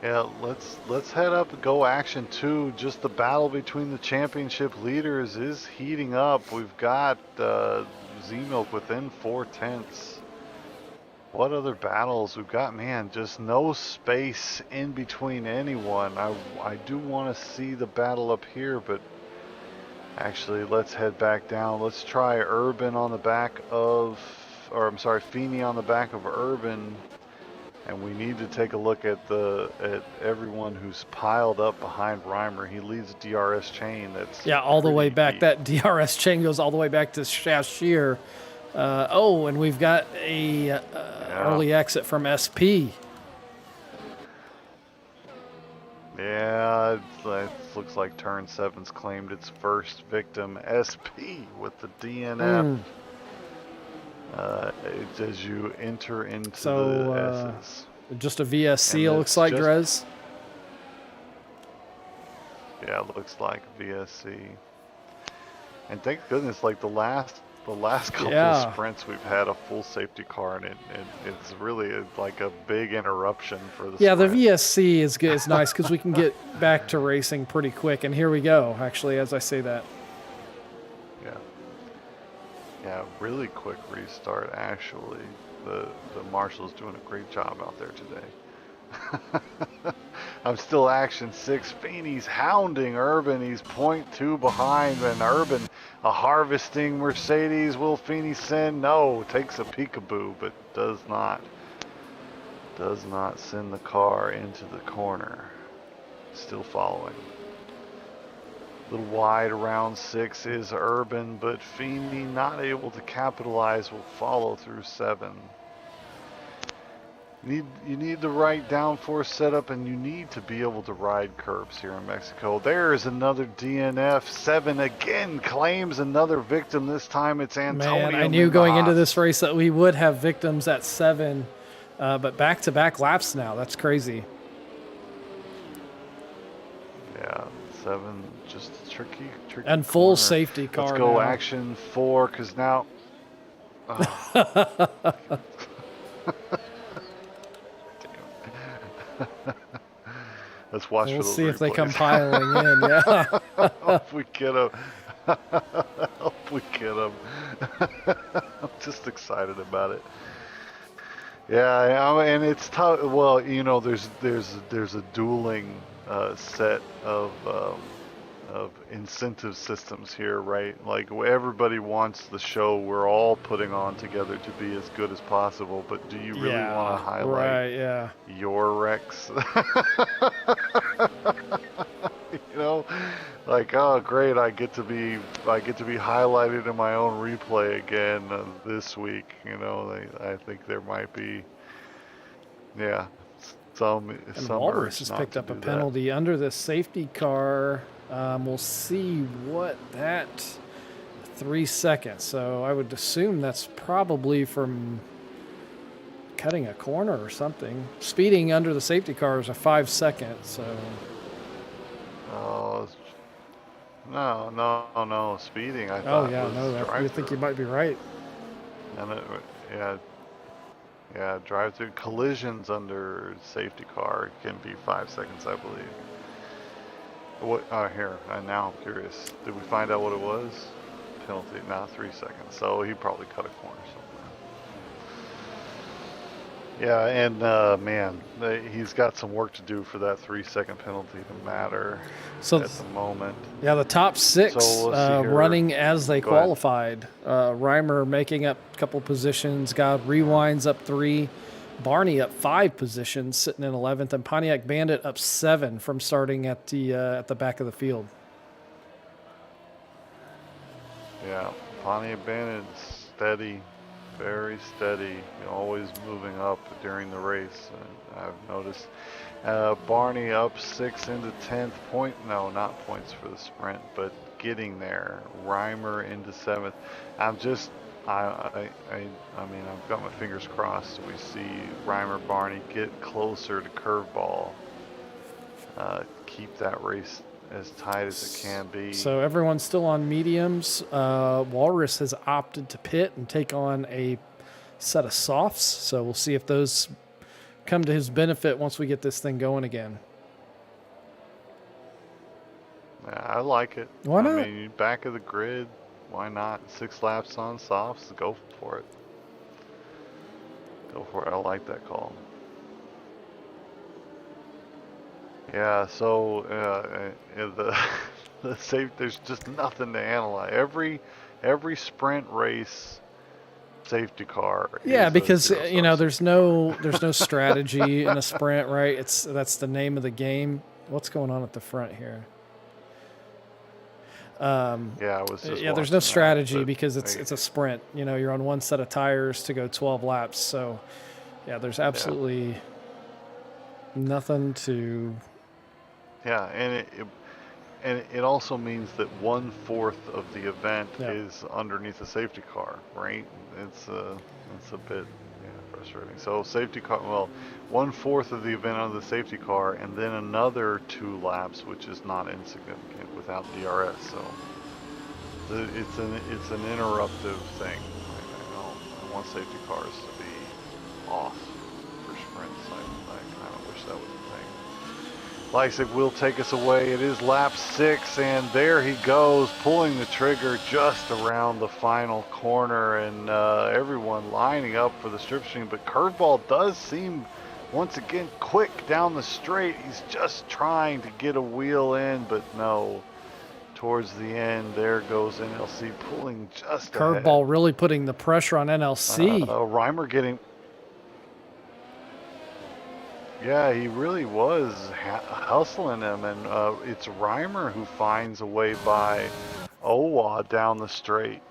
B: Yeah, let's head up and go action 2. Just the battle between the championship leaders is heating up. We've got Z-Milk within 4/10. What other battles we've got? Man, just no space in between anyone. I do want to see the battle up here, but actually let's head back down. Let's try Urban on the back of, or I'm sorry, Feeney on the back of Urban. And we need to take a look at everyone who's piled up behind Reimer. He leads a DRS chain that's
C: all the way back.
B: deep.
C: That DRS chain goes all the way back to Shashir. Oh, and we've got a early exit from SP.
B: Yeah, it looks like Turn 7's claimed its first victim, SP, with the DNF. As you enter into
C: So,
B: the S's.
C: just a VSC, it
B: And
C: looks
B: it's
C: like,
B: just-
C: Drez.
B: Yeah, it looks like VSC. And thank goodness, like the last couple of sprints, we've had a full safety car, and it's really like a big interruption for the
C: Yeah,
B: sprint.
C: the VSC is good. It's nice because we can get back to racing pretty quick. And here we go, actually, as I say that.
B: Yeah, really quick restart, actually. The Marshal's doing a great job out there today. I'm still Action 6. Feeney's hounding Urban. He's 0.2 behind. And Urban, a harvesting Mercedes. Will Feeney send? No. Takes a peekaboo, but does not send the car into the corner. Still following. A little wide around 6 is Urban, but Feeney not able to capitalize, will follow through 7. You need the right downforce setup, and you need to be able to ride curbs here in Mexico. There's another DNF. 7 again claims another victim. This time it's Antonio.
C: Man, I knew going into this race that we would have victims at 7, but back-to-back laps now. That's crazy.
B: Yeah, 7, just a tricky
C: and full
B: corner.
C: Safety car.
B: Let's go
C: now.
B: Action 4, because now... Let's watch
C: We'll
B: for those
C: see if they come
B: replays.
C: piling in. Yeah.
B: Hope we get them. Hope we get them. I'm just excited about it. Yeah, and it's tough. Well, you know, there's a dueling set of incentive systems here, right? Like everybody wants the show we're all putting on together to be as good as possible, but do you really want to highlight your wrecks? You know, like, oh great, I get to be highlighted in my own replay again this week. You know, I think there might be, some.
C: And Walrus has picked up a penalty under the safety car. We'll see what that 3 seconds. So I would assume that's probably from cutting a corner or something. Speeding under the safety car is a 5 second. So.
B: Oh, no, speeding. I thought.
C: Oh yeah, no, I think you might be right.
B: And drive-through collisions under safety car can be 5 seconds, I believe. What? Here. Now I'm curious. Did we find out what it was? Penalty. Now 3 seconds. So he probably cut a corner somewhere. Yeah, and man, he's got some work to do for that 3 second penalty to matter at the moment.
C: Yeah, the top 6 running as they qualified. Reimer making up a couple positions. God rewinds up 3. Barney up 5 positions, sitting in 11th, and Pontiac Bandit up 7 from starting at the back of the field.
B: Yeah, Pontiac Bandit steady, very steady, always moving up during the race. I've noticed. Barney up 6 into 10th. Not points for the sprint, but getting there. Reimer into 7th. I mean, I've got my fingers crossed. We see Reimer Barney get closer to curveball. Keep that race as tight as it can be.
C: So everyone's still on mediums. Walrus has opted to pit and take on a set of softs. So we'll see if those come to his benefit once we get this thing going again.
B: Yeah, I like it.
C: Why not?
B: I mean, back of the grid. Why not? 6 laps on softs. Go for it. Go for it. I like that call. Yeah. So the safe. There's just nothing to analyze. Every sprint race safety car.
C: Yeah, because there's no strategy in a sprint, right? That's the name of the game. What's going on at the front here?
B: Yeah, I was just
C: Yeah, there's no
B: watching that,
C: strategy
B: but
C: because it's a sprint. You know, you're on one set of tires to go 12 laps. So, yeah, there's absolutely nothing to.
B: yeah, and it also means that 1/4 of the event
C: Yeah.
B: is underneath a safety car, right? It's a bit frustrating. So safety car, well, 1/4 of the event on the safety car, and then another 2 laps, which is not insignificant without DRS. So it's an interruptive thing. Like, I want safety cars to be off for sprints. I kind of wish that was a thing. Leipzig will take us away. It is lap 6, and there he goes, pulling the trigger just around the final corner, and everyone lining up for the strip string. But Curveball does seem, once again, quick down the straight. He's just trying to get a wheel in, but no. Towards the end, there goes NLC pulling just ahead.
C: Curveball really putting the pressure on NLC.
B: Reimer getting... Yeah, he really was hustling him, and it's Reimer who finds a way by Owa down the straight.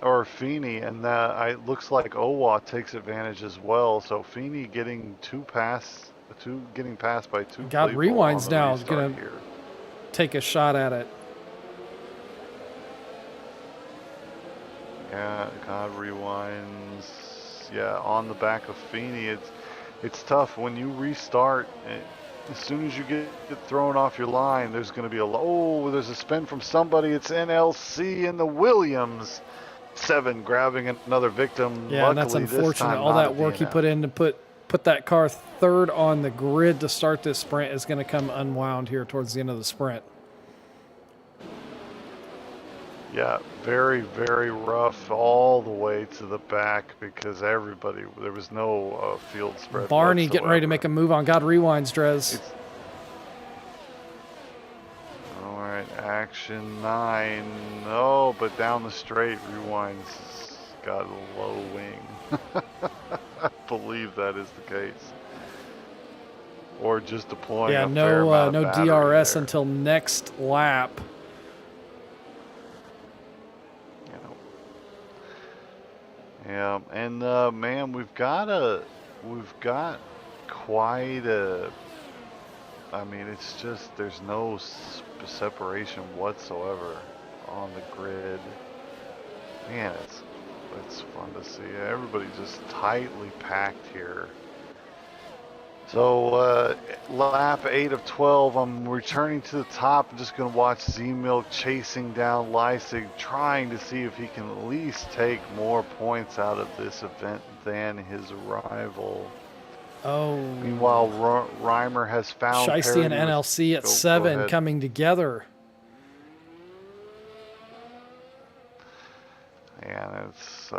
B: Or Feeney, and it looks like Owa takes advantage as well, so Feeney getting getting passed by 2
C: God,
B: people
C: Rewind's
B: on the
C: now
B: restart
C: gonna
B: here.
C: take a shot at it.
B: Yeah, God Rewinds. Yeah, on the back of Feeney. It's tough when you restart. As soon as you get thrown off your line, there's going to be there's a spin from somebody. It's NLC in the Williams. 7 grabbing another victim.
C: Yeah,
B: Luckily,
C: and that's unfortunate.
B: This time,
C: All
B: not
C: that
B: a
C: work he
B: DNF.
C: put in to put that car third on the grid to start this sprint is going to come unwound here towards the end of the sprint.
B: Yeah, very, very rough all the way to the back because there was no field spread.
C: Barney getting ready to make a move on God Rewinds, Drez.
B: All right, action 9. Oh, but down the straight, Rewinds got a low wing. I believe that is the case. Or just deploying a fair amount of battery
C: DRS
B: there.
C: until next lap.
B: Yeah, and man, we've got quite a. I mean, it's just there's no separation whatsoever on the grid. Man, it's fun to see. Everybody just tightly packed here. So lap 8 of 12, I'm returning to the top. I'm just going to watch Z-Milk chasing down Leipzig, trying to see if he can at least take more points out of this event than his rival.
C: Oh.
B: Meanwhile, Reimer has found
C: Shiesty and NLC at 7 coming together.
B: And it's,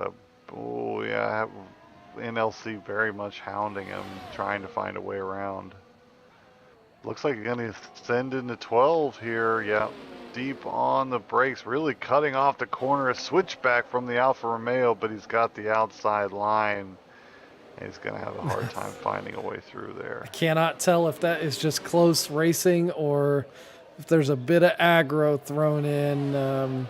B: NLC very much hounding him, trying to find a way around. Looks like he's going to extend into 12 here. Yeah, deep on the brakes, really cutting off the corner. A switchback from the Alfa Romeo, but he's got the outside line. And he's going to have a hard time finding a way through there.
C: I cannot tell if that is just close racing or if there's a bit of aggro thrown in.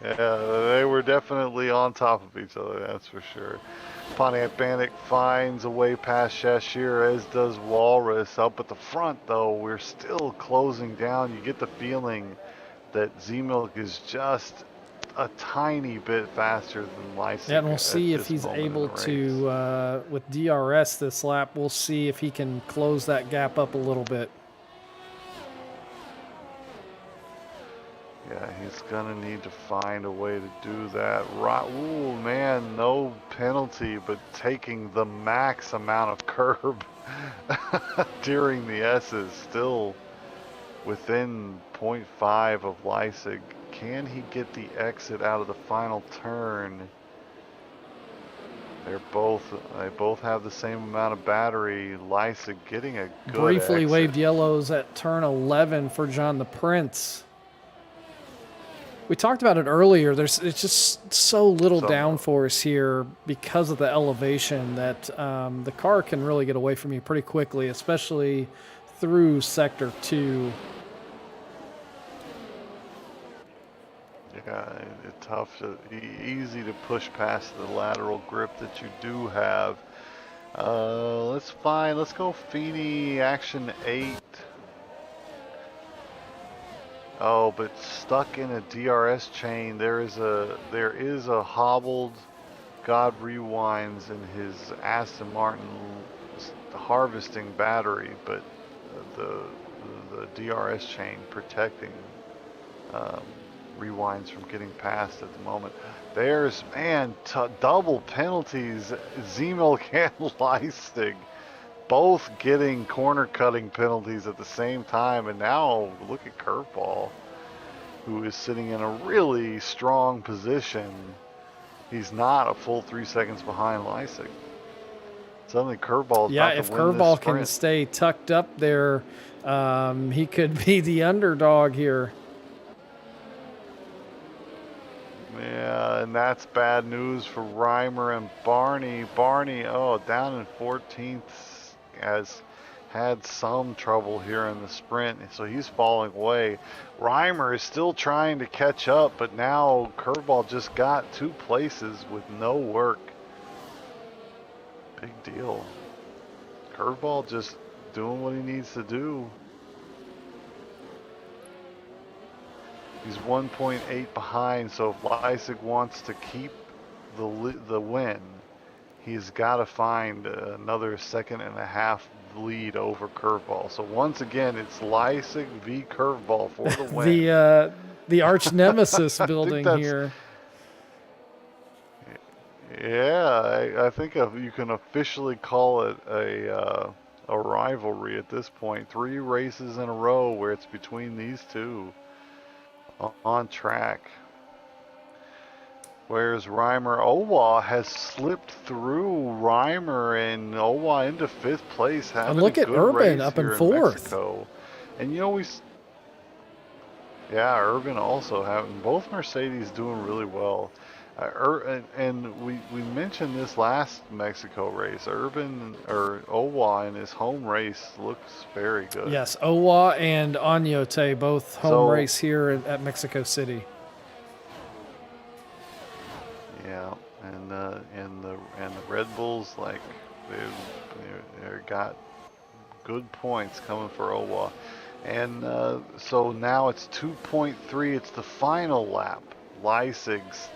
B: Yeah, they were definitely on top of each other, that's for sure. Pontiac Bandit finds a way past Shashir, as does Walrus. Up at the front, though, we're still closing down. You get the feeling that Z-Milk is just a tiny bit faster than Leipzig.
C: Yeah, and we'll see if he's able to, with DRS this lap, we'll see if he can close that gap up a little bit.
B: Yeah, he's going to need to find a way to do that. Ooh, man, no penalty, but taking the max amount of curb during the S's, still within 0.5 of Leipzig. Can he get the exit out of the final turn? They both have the same amount of battery. Leipzig getting a good
C: Briefly
B: exit.
C: waved yellows at turn 11 for John the Prince. We talked about it earlier. It's just so little downforce here because of the elevation that the car can really get away from you pretty quickly, especially through sector 2.
B: Yeah, it's tough, easy to push past the lateral grip that you do have. Let's go Feeney Action 8. Oh, but stuck in a DRS chain. There is a hobbled God Rewinds in his Aston Martin harvesting battery, but the DRS chain protecting Rewinds from getting past at the moment. There's, man, double penalties. Zemel and Leistig both getting corner cutting penalties at the same time. And now look at Curveball, who is sitting in a really strong position. He's not a full 3 seconds behind Leisig. Suddenly Curveball is about to win this sprint.
C: Yeah, if Curveball can stay tucked up there, he could be the underdog here.
B: Yeah, and that's bad news for Reimer and Barney. Barney, oh, down in 14th, has had some trouble here in the sprint, so he's falling away. Reimer is still trying to catch up, but now Curveball just got 2 places with no work. Big deal. Curveball just doing what he needs to do. He's 1.8 behind, so if Leisig wants to keep the win, he's got to find another 1.5 second lead over Curveball. So once again, it's Leisig v. Curveball for the win.
C: the arch nemesis building here.
B: Yeah, I think you can officially call it a rivalry at this point. 3 races in a row where it's between these two on track. Whereas Owa has slipped through Reimer, and Owa into 5th place.
C: And look at Urban up in 4th.
B: Mexico. And you know, Urban also having, both Mercedes doing really well. And we mentioned this last Mexico race. Owa in his home race looks very good.
C: Yes, Owa and Añote both home race here at Mexico City.
B: Yeah, and the Red Bulls, like, they got good points coming for Owa. And so now it's 2.3. It's the final lap. Leisig's,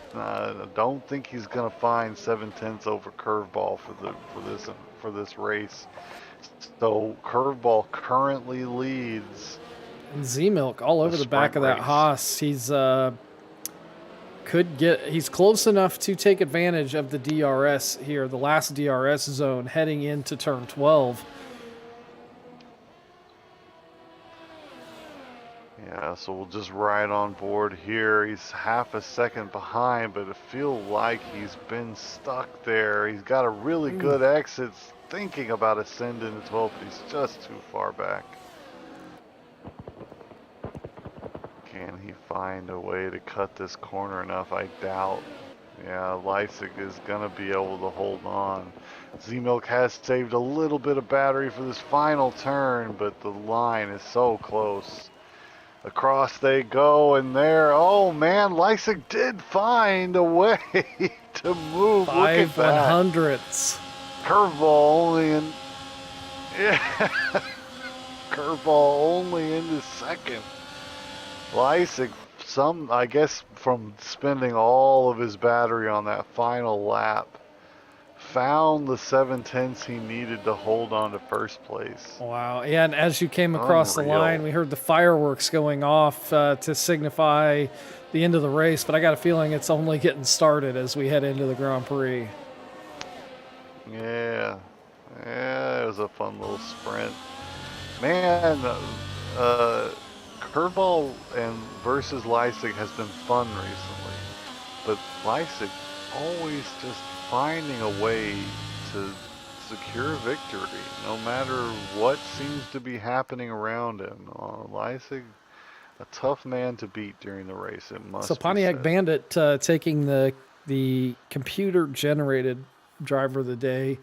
B: don't think he's gonna find 7/10 over Curveball for this race. So Curveball currently leads.
C: And Z-Milk all over the back of that Haas. He's he's close enough to take advantage of the DRS here, the last DRS zone heading into turn 12.
B: Yeah, so we'll just ride on board here. He's 1/2 second behind, but it feels like he's been stuck there. He's got a really good exit, thinking about ascending to 12, but he's just too far back. Can he find a way to cut this corner enough? I doubt. Yeah, Leisig is going to be able to hold on. Z-Milk has saved a little bit of battery for this final turn, but the line is so close. Across they go, and there, oh man, Leisig did find a way to move.
C: 5 100ths.
B: Curveball only in, Curveball only into 2nd. Leisig, I guess from spending all of his battery on that final lap, found the 7/10 he needed to hold on to 1st place.
C: Wow. Yeah, and as you came across the line, we heard the fireworks going off to signify the end of the race, but I got a feeling it's only getting started as we head into the Grand Prix.
B: Yeah, it was a fun little sprint. Man, Curveball versus Leisig has been fun recently, but Leisig always just finding a way to secure victory, no matter what seems to be happening around him. Leisig, a tough man to beat during the race, it must be said.
C: Pontiac Bandit taking the computer-generated driver of the day.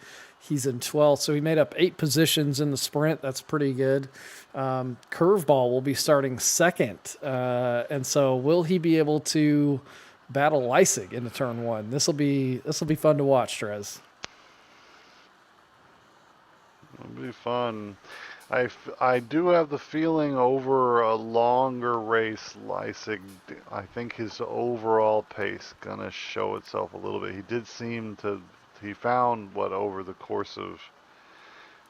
C: He's in 12th, so he made up 8 positions in the sprint. That's pretty good. Curveball will be starting second, and so will he be able to battle Leisig into turn 1? This will be fun to watch, Trez.
B: It'll be fun. I do have the feeling over a longer race, Leisig, I think his overall pace gonna show itself a little bit. He did seem to, he found what over the course of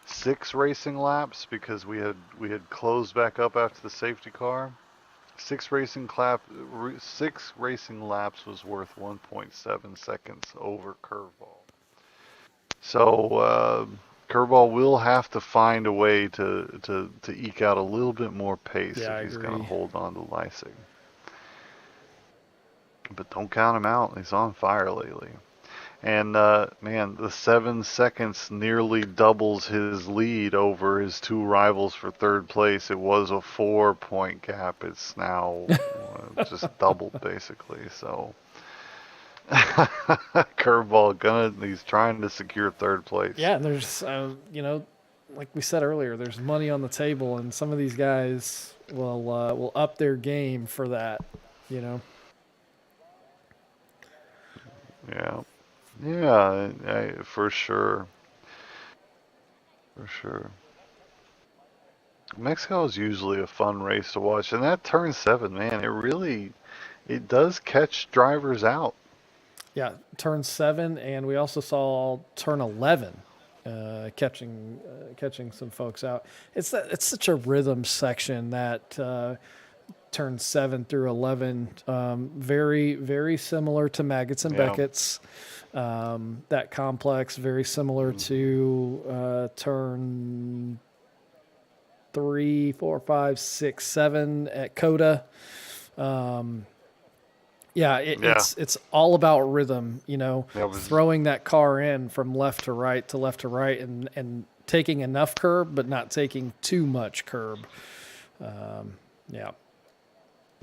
B: 6 racing laps, because we had closed back up after the safety car. 6 racing laps was worth 1.7 seconds over Curveball. So Curveball will have to find a way to eke out a little bit more pace if he's going to hold on to Leisig. But don't count him out. He's on fire lately. And man, the 7 seconds nearly doubles his lead over his 2 rivals for 3rd place. It was a 4-point gap. It's now just doubled basically. So Curveball he's trying to secure 3rd place.
C: Yeah, and there's like we said earlier, there's money on the table, and some of these guys will up their game for that.
B: Yeah. For sure. For sure. Mexico is usually a fun race to watch, and that turn 7, man, it does catch drivers out.
C: Yeah, turn 7, and we also saw turn 11 catching some folks out. It's such a rhythm section that turn 7 through 11, very very similar to Maggots and Beckett's. That complex, very similar to turn 3, 4, 5, 6, 7 at Coda. It's all about rhythm, throwing that car in from left to right and taking enough curb, but not taking too much curb.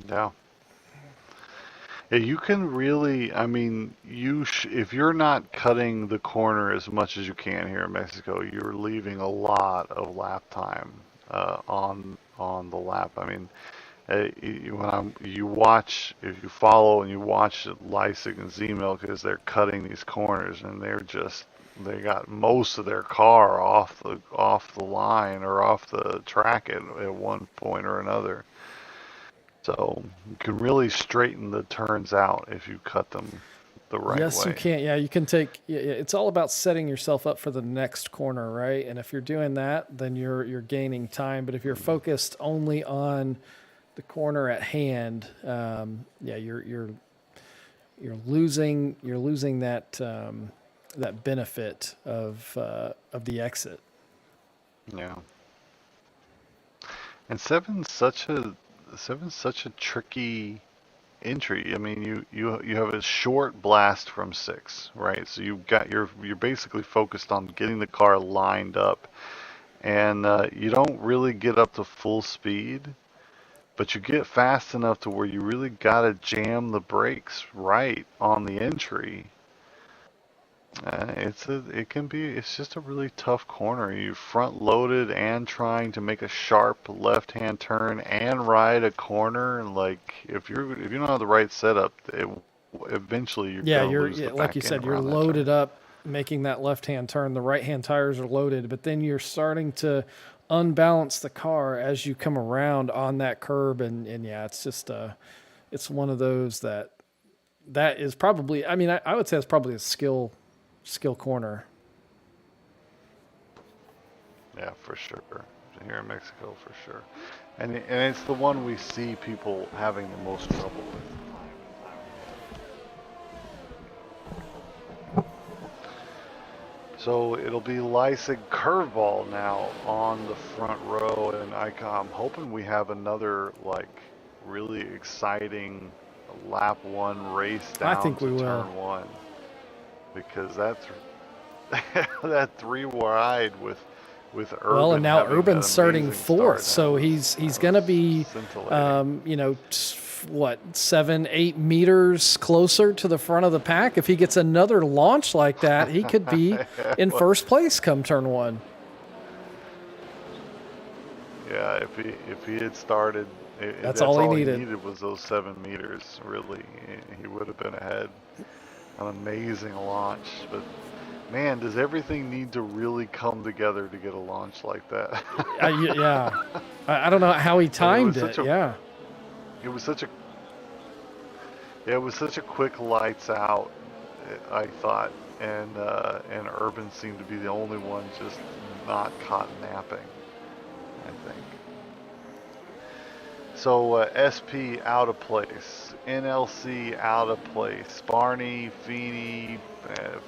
B: Yeah, you can really, I mean, if you're not cutting the corner as much as you can here in Mexico, you're leaving a lot of lap time on the lap. I mean, if you follow and you watch Leisig and Z-Milk as they're cutting these corners, and they got most of their car off the line or off the track at one point or another. So you can really straighten the turns out if you cut them the right way.
C: Yes, you can. Yeah, you can take. It's all about setting yourself up for the next corner, right? And if you're doing that, then you're gaining time. But if you're focused only on the corner at hand, you're losing that benefit of the exit.
B: Yeah. And seven's such a tricky entry. I mean, you have a short blast from 6, right? So you're basically focused on getting the car lined up, and you don't really get up to full speed, but you get fast enough to where you really gotta jam the brakes right on the entry. It's just a really tough corner. You're front loaded and trying to make a sharp left-hand turn and ride a corner. And like, if you don't have the right setup, eventually you're gonna lose the
C: like you said, you're loaded up making that left-hand turn. The right-hand tires are loaded, but then you're starting to unbalance the car as you come around on that curb, and it's just it's one of those that is probably, I mean, I would say it's probably a skill corner.
B: Yeah, for sure. Here in Mexico, for sure. And it's the one we see people having the most trouble with. So it'll be Leisig Curveball now on the front row, and I'm hoping we have another really exciting lap 1 race down to turn 1. Because that 3 wide with Urban.
C: Well, and now Urban's starting 4th, so he's going to be what, 7, 8 meters closer to the front of the pack. If he gets another launch like that, he could be in first place come turn 1.
B: Yeah, if he had started,
C: That's all he needed.
B: He needed was those 7 meters. Really, he would have been ahead. An amazing launch, but man, does everything need to really come together to get a launch like that?
C: Yeah, I don't know how he timed it. Yeah,
B: it was such a quick lights out. I thought, and Urban seemed to be the only one just not caught napping, I think. So SP out of place, NLC out of place, Barney, Feeney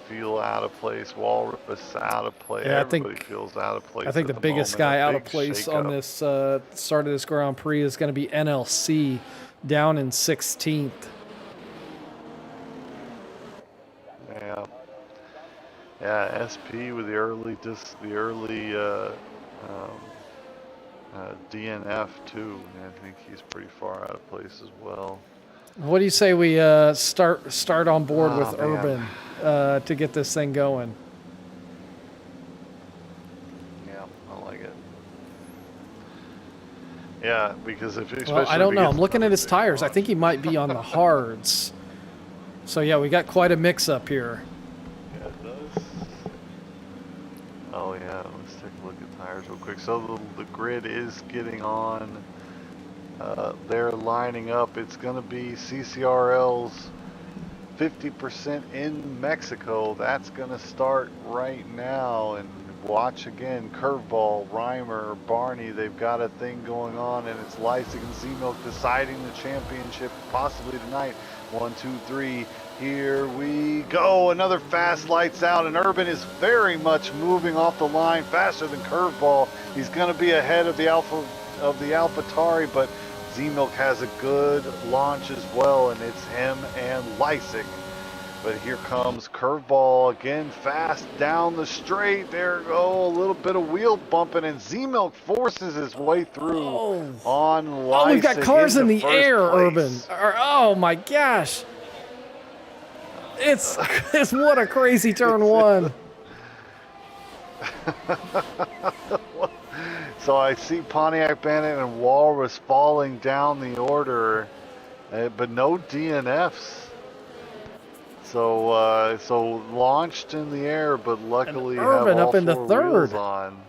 B: feel out of place, Walrus out of place.
C: Yeah,
B: Everybody feels out of place.
C: I think the biggest guy out of place on this start of this Grand Prix is going to be NLC, down in 16th.
B: Yeah, SP with the early DNF too. I think he's pretty far out of place as well.
C: What do you say we start on board with Urban to get this thing going?
B: Yeah, I like it. Yeah, because
C: I don't know. I'm looking at his tires. I think he might be on the hards. So yeah, we got quite a mix-up here.
B: Yeah, it does. Oh yeah, let's take a look at tires real quick. So the grid is getting on. They're lining up. It's going to be CCRL's 50% in Mexico. That's going to start right now. And watch again, Curveball, Reimer, Barney. They've got a thing going on, and it's Leipzig and Z-Milk deciding the championship possibly tonight. 1, 2, 3. Here we go. Another fast lights out, and Urban is very much moving off the line faster than Curveball. He's going to be ahead of the AlphaTauri, but Z-Milk has a good launch as well, and it's him and Leipzig. But here comes Curveball again, fast down the straight. There go, a little bit of wheel bumping, and Z-Milk forces his way through on Leipzig.
C: Oh, we've got cars in the air,
B: place.
C: Urban. Oh my gosh. It's what a crazy turn 1.
B: So I see Pontiac Bandit and Walrus falling down the order, but no DNFs. So launched in the air, but luckily
C: and Urban
B: have all
C: up in the
B: 4
C: third.
B: wheels on.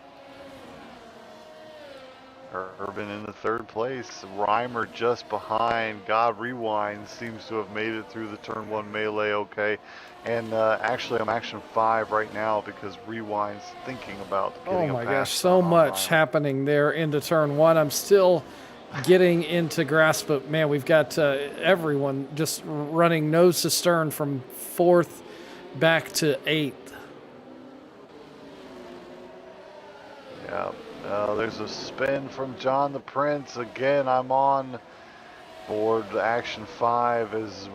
B: Urban in the 3rd place. Reimer just behind. God Rewind seems to have made it through the turn 1 melee okay. And actually I'm action 5 right now because Rewind's thinking about getting
C: Oh my
B: a
C: gosh,
B: pass
C: so
B: on
C: much
B: Reimer.
C: happening there into turn 1. I'm still getting into grasp, but man, we've got everyone just running nose to stern from 4th back to 8th.
B: Yeah. There's a spin from John the Prince. Again, I'm on board action 5 as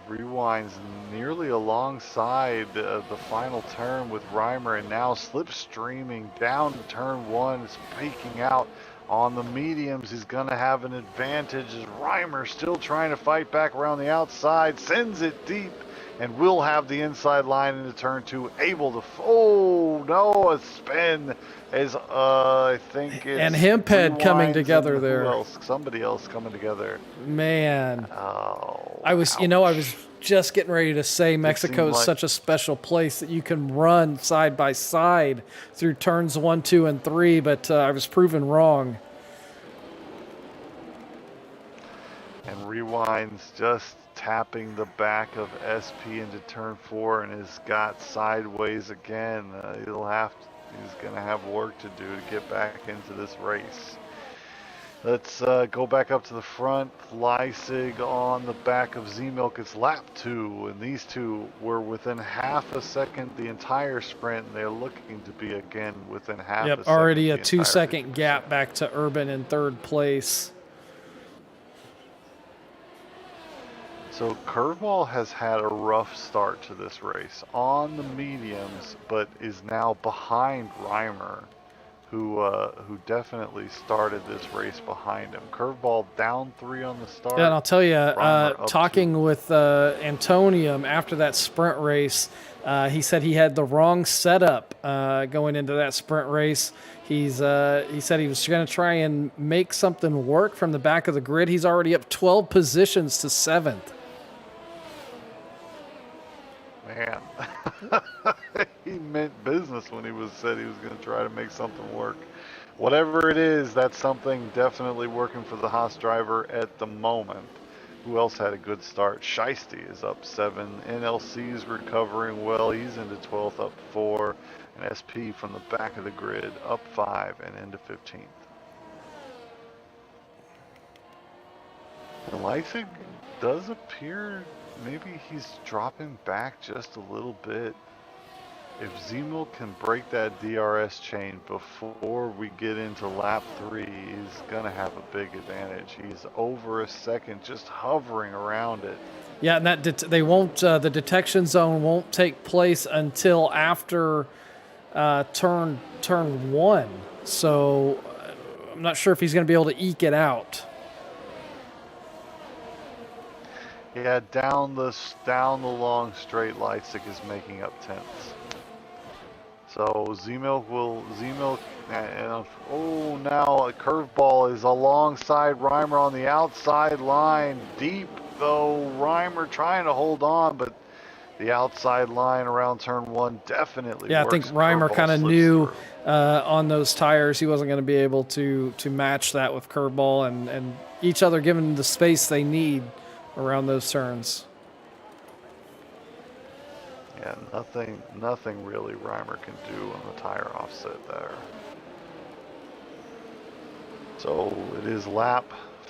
B: Rewind's nearly alongside the final turn with Reimer, and now slipstreaming down to turn 1. It's peeking out on the mediums. He's going to have an advantage as Reimer still trying to fight back around the outside, sends it deep, and will have the inside line into turn 2, able to, oh no, a spin as I think it's
C: and Hemphead coming together
B: and
C: there.
B: Who else? Somebody else coming together.
C: Man,
B: oh,
C: I was just getting ready to say Mexico is such a special place that you can run side by side through turns 1, 2, and 3, but I was proven wrong.
B: And Rewind's just tapping the back of SP into turn 4 and has got sideways again. He's going to have work to do to get back into this race. Let's go back up to the front. Leipzig on the back of Z-Milk. It's lap 2, and these two were within half a second the entire sprint, and they're looking to be again within half a second.
C: Already a 2-second gap back to Urban in 3rd place.
B: So Curveball has had a rough start to this race on the mediums, but is now behind Reimer, who definitely started this race behind him. Curveball down 3 on the start.
C: Yeah, and I'll tell you,
B: Reimer up
C: talking
B: 2.
C: with Antonium after that sprint race, he said he had the wrong setup going into that sprint race. He said he was going to try and make something work from the back of the grid. He's already up 12 positions to 7th.
B: Man, he meant business when said he was going to try to make something work. Whatever it is, that's something definitely working for the Haas driver at the moment. Who else had a good start? Shiesty is up 7. NLC's recovering well. He's into 12th, up 4. And SP from the back of the grid, up 5 and into 15th. And Leipzig does appear maybe he's dropping back just a little bit. If Zemel can break that DRS chain before we get into lap 3, he's going to have a big advantage. He's over a second, just hovering around it.
C: Yeah, and that they won't. The detection zone won't take place until after turn 1. So I'm not sure if he's going to be able to eke it out.
B: Yeah, down the long straight, Leipzig is making up 10ths. So Zemel, and oh, now a curveball is alongside Reimer on the outside line, deep though. Reimer trying to hold on, but the outside line around turn 1 definitely
C: Yeah,
B: works.
C: I think Reimer kind of knew on those tires he wasn't going to be able to match that with curveball, and each other given the space they need around those turns.
B: Yeah, nothing really Reimer can do on the tire offset there. So it is lap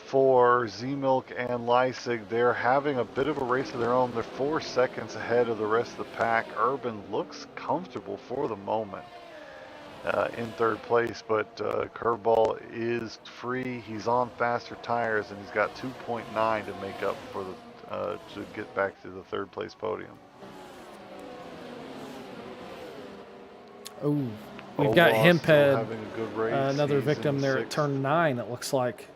B: 4. Zemilk and Leipzig, they're having a bit of a race of their own. They're 4 seconds ahead of the rest of the pack. Urban looks comfortable for the moment in 3rd place, but Curveball is free. He's on faster tires, and he's got 2.9 to make up for to get back to the 3rd place podium.
C: Oh, we've got Hemphead,
B: having a good race.
C: another
B: He's
C: victim
B: in
C: there at
B: 6th.
C: turn 9, it looks like.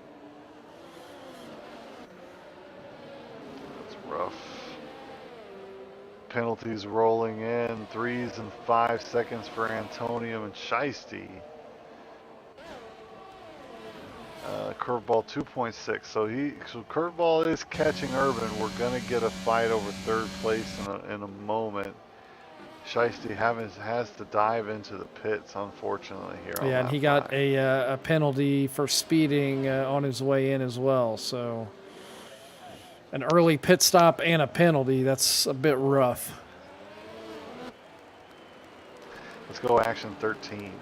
B: That's rough. Penalties rolling in. 3s and 5 seconds for Antonium and Shiesty. Curveball 2.6. So Curveball is catching Urban. We're gonna get a fight over 3rd place in a moment. Shiesty has to dive into the pits, unfortunately, here.
C: Yeah, and he got a penalty for speeding on his way in as well. So an early pit stop and a penalty, that's a bit rough.
B: Let's go action 13.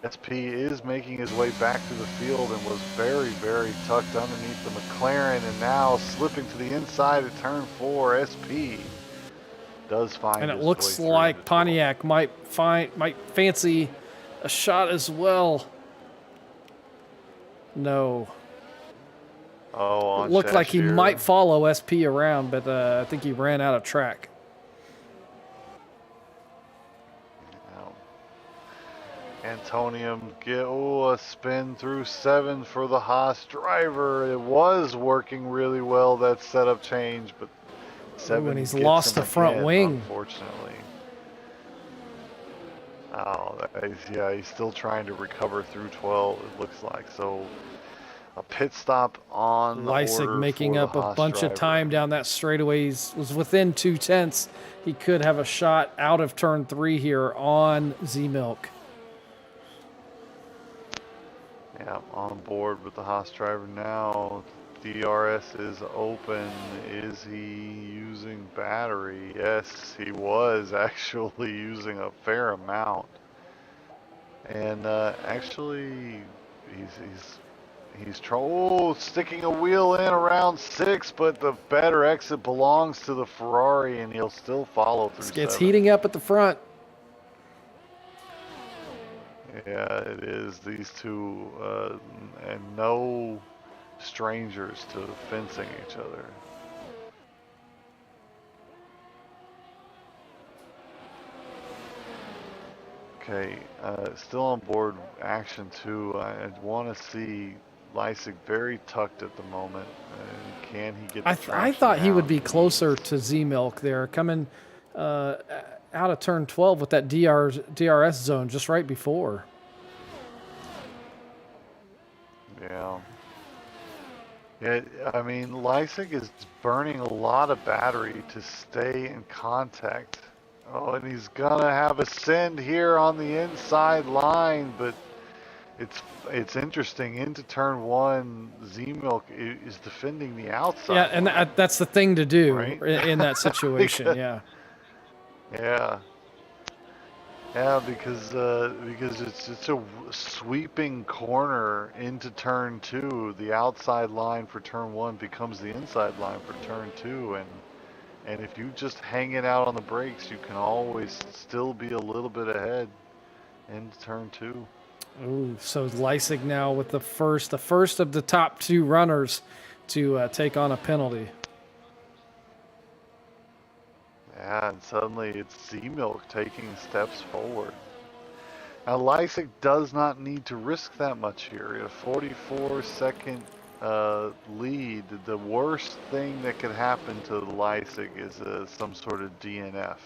B: SP is making his way back to the field and was very, very tucked underneath the McLaren, and now slipping to the inside at turn 4. SP does find
C: And it
B: his
C: looks
B: way through
C: like
B: to 12.
C: Pontiac might fancy a shot as well. No.
B: Oh, on
C: It looked like he
B: Shashier.
C: might follow SP around, but I think he ran out of track.
B: Antonium a spin through 7 for the Haas driver. It was working really well, that setup change, but 7
C: and he's
B: gets
C: lost
B: him
C: the front
B: again,
C: wing.
B: unfortunately. Oh, he's still trying to recover through 12, it looks like. So a pit stop on the
C: Leipzig
B: order
C: making
B: for
C: up
B: the
C: a
B: Haas
C: bunch
B: driver.
C: of time down that straightaway. He was within 2/10. He could have a shot out of turn 3 here on Z-Milk.
B: Yeah, on board with the Haas driver now. DRS is open. Is he using battery? Yes, he was actually using a fair amount. And actually, he's sticking a wheel in around 6, but the better exit belongs to the Ferrari, and he'll still follow through.
C: It's
B: 7.
C: heating up at the front.
B: Yeah, it is. These two, and no strangers to fencing each other. Okay, still on board action 2. I want to see Lysick very tucked at the moment. Can he get the
C: I
B: traction
C: thought he would
B: down
C: be
B: he
C: closer
B: needs?
C: to Z Milk there, coming out of turn 12 with that DRS zone just right before.
B: Yeah. Yeah, I mean, Lysick is burning a lot of battery to stay in contact. Oh, and he's gonna have a send here on the inside line, but it's interesting. Into turn 1, Z-Milk is defending the
C: Yeah,
B: outside
C: and
B: line,
C: that's the thing to do
B: right?
C: in that situation. Yeah.
B: Yeah. Yeah, because it's a sweeping corner into turn 2. The outside line for turn 1 becomes the inside line for turn 2, and if you just hang it out on the brakes, you can always still be a little bit ahead into turn 2.
C: Ooh, so Leisig now with the first of the top 2 runners to take on a penalty.
B: Yeah, and suddenly it's Z-Milk taking steps forward. Now, Lysick does not need to risk that much here. In a 44-second lead, the worst thing that could happen to Lysick is some sort of DNF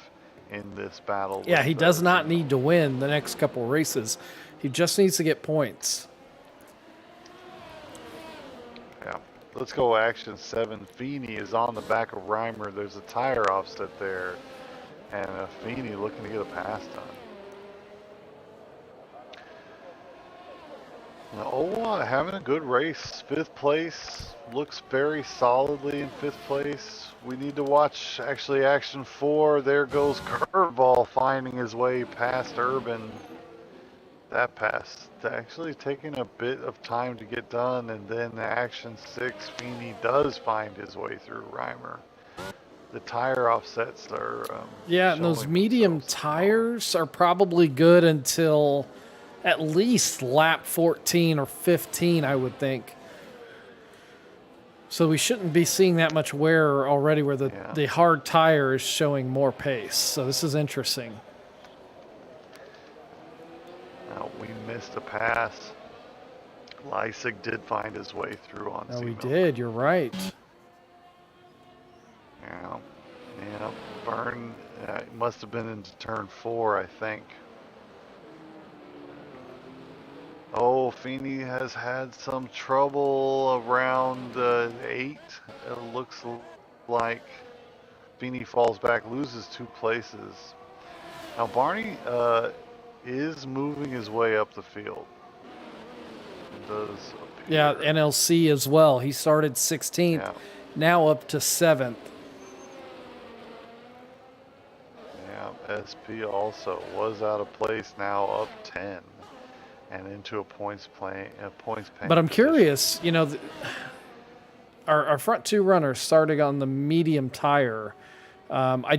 B: in this battle.
C: Yeah,
B: with,
C: he does not
B: Z-Milk.
C: need to win the next couple races. He just needs to get points.
B: Yeah. Let's go action 7. Feeney is on the back of Reimer. There's a tire offset there. And Feeney looking to get a pass done. Owa having a good race. 5th place. Looks very solidly in 5th place. We need to watch actually action 4. There goes Curveball finding his way past Urban. That pass actually taking a bit of time to get done, and then action 6, Feeney does find his way through Reimer. The tire offsets are
C: Yeah, and those
B: showing
C: medium
B: themselves.
C: tires are probably good until at least lap 14 or 15, I would think. So we shouldn't be seeing that much wear already where the hard tire is showing more pace. So this is interesting.
B: Now, we missed a pass. Lysick did find his way through on
C: Oh, we
B: Z-Milk.
C: did. You're right.
B: Yeah. Yeah. Burn must have been into turn 4, I think. Oh, Feeney has had some trouble around 8. It looks like Feeney falls back, loses 2 places. Now, Barney is moving his way up the field. It does appear.
C: Yeah, NLC as well. He started 16th,
B: Yeah.
C: now up to 7th.
B: Yeah, SP also was out of place, now up 10 and into a points paying
C: But I'm
B: position.
C: curious, you know, our front 2 runners starting on the medium tire. I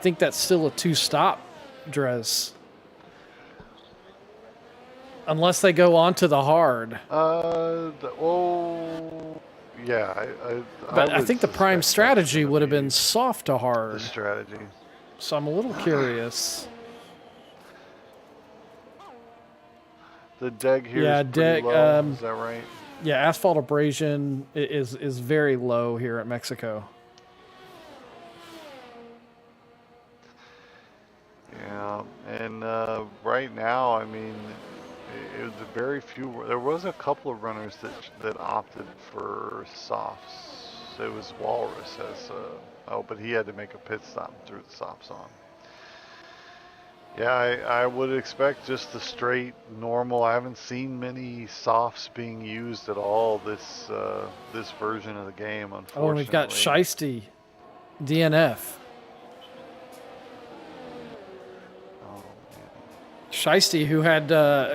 C: think that's still a 2-stop, Drez. Unless they go on to the hard.
B: Yeah.
C: But I think the prime
B: suspect
C: strategy
B: that's
C: would have
B: gonna
C: been
B: be
C: soft to
B: the
C: hard.
B: strategy.
C: So I'm a little curious.
B: The deg here
C: Yeah,
B: is pretty
C: deg,
B: low. Is that right?
C: Yeah, asphalt abrasion is very low here at Mexico.
B: Yeah, and right now, I mean, it was very few. There was a couple of runners that opted for softs. It was Walrus but he had to make a pit stop and threw the softs on. Yeah, I would expect just the straight normal. I haven't seen many softs being used at all this version of the game, unfortunately.
C: Oh, and we've got Shiesty, DNF. Shiesty, who had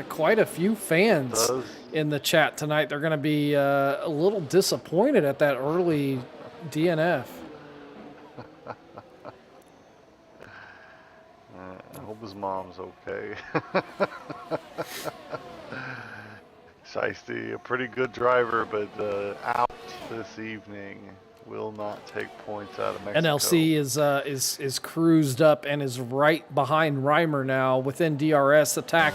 C: quite a few fans in the chat tonight. They're going to be a little disappointed at that early DNF.
B: I hope his mom's okay. Shiesty, a pretty good driver, but out this evening. will not take points out of Mexico.
C: NLC is cruised up and is right behind Reimer now within DRS attack.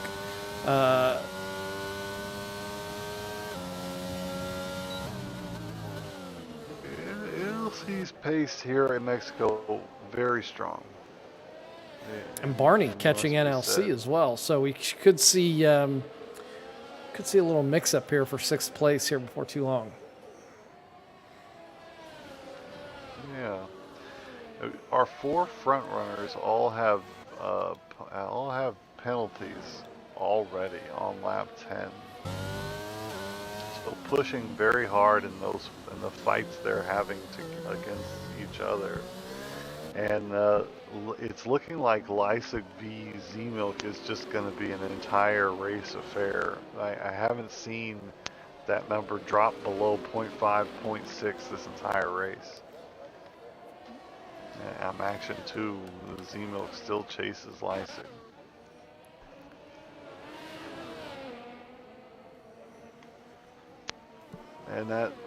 B: NLC's pace here in Mexico very strong.
C: And Barney
B: It
C: catching
B: must be
C: NLC
B: said.
C: as well, so we could see a little mix-up here for 6th place here before too long.
B: Yeah, our 4 front runners all have penalties already on lap 10. So pushing very hard in the fights they're having against each other. And it's looking like Leipzig v Z-Milk is just going to be an entire race affair. I haven't seen that number drop below 0.5, 0.6 this entire race. I'm Action 2, the Z-Milk still chases Leipzig.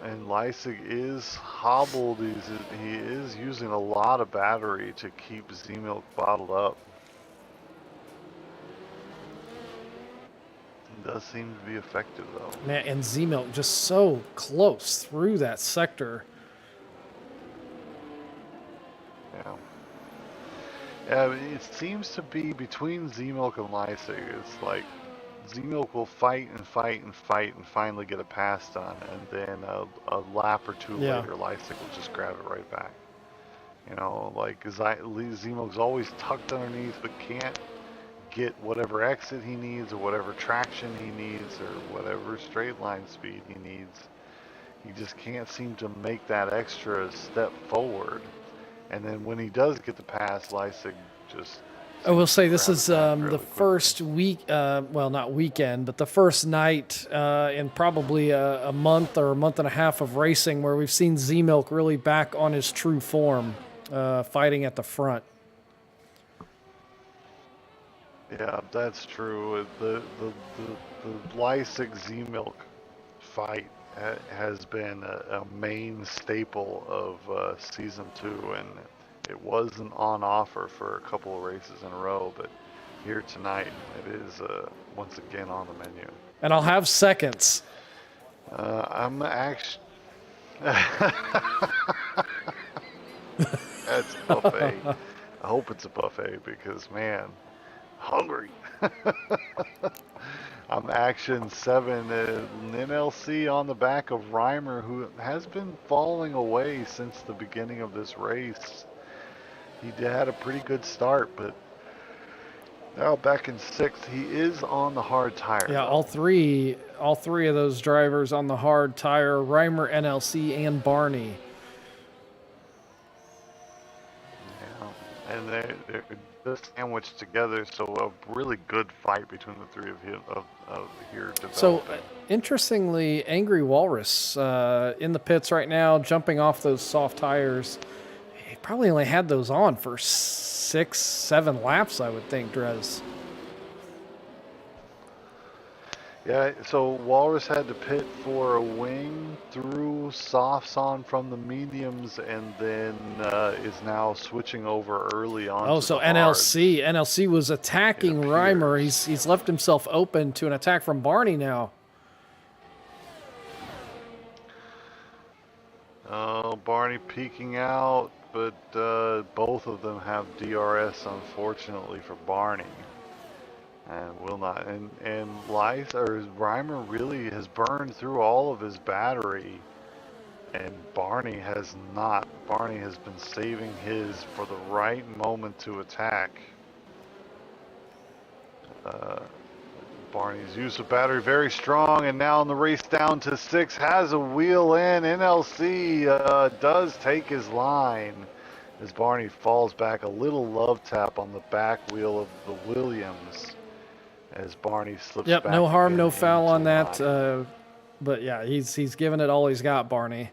B: And Leipzig is hobbled. He is using a lot of battery to keep Z-Milk bottled up. It does seem to be effective though.
C: Man, and Z-Milk just so close through that sector.
B: Yeah. Yeah, it seems to be between Z-Milk and Leipzig. It's like Z-Milk will fight and fight and fight and finally get a pass done, and then a lap or two later, Leipzig will just grab it right back. You know, like Z-Milk's always tucked underneath, but can't get whatever exit he needs or whatever traction he needs or whatever straight line speed he needs. He just can't seem to make that extra step forward. And then when he does get the pass, Leipzig just...
C: I will say this is
B: really
C: the first week, well, not weekend, but the first night in probably a month or a month and a half of racing where we've seen Z-Milk really back on his true form, fighting at the front.
B: Yeah, that's true. The Leipzig Z-Milk fight has been a main staple of Season 2, and it wasn't on offer for a couple of races in a row, but here tonight it is once again on the menu.
C: And I'll have seconds.
B: I'm actually... That's a buffet. I hope it's a buffet because, man, hungry. I'm Action 7, an NLC on the back of Reimer, who has been falling away since the beginning of this race. He had a pretty good start, but now back in 6th. He is on the hard tire.
C: Yeah,
B: though.
C: all three of those drivers on the hard tire, Reimer, NLC, and Barney.
B: Yeah, and they're just sandwiched together, so a really good fight between the three of here developing.
C: So, interestingly, Angry Walrus in the pits right now, jumping off those soft tires. He probably only had those on for 6-7 laps, I would think, Drez.
B: Yeah, so Walrus had to pit for a wing, threw softs on from the mediums, and then is now switching over early on.
C: Oh, so NLC was attacking Reimer. He's left himself open to an attack from Barney now.
B: Oh, Barney peeking out, but both of them have DRS, unfortunately for Barney. And will not. And Reimer really has burned through all of his battery, and Barney has not. Barney has been saving his for the right moment to attack. Barney's use of battery very strong, and now in the race down to 6 has a wheel in. NLC does take his line as Barney falls back. A little love tap on the back wheel of the Williams as Barney slips back.
C: Yep, no harm, no
B: again
C: foul on
B: into
C: that.
B: line.
C: But yeah, he's given it all he's got, Barney.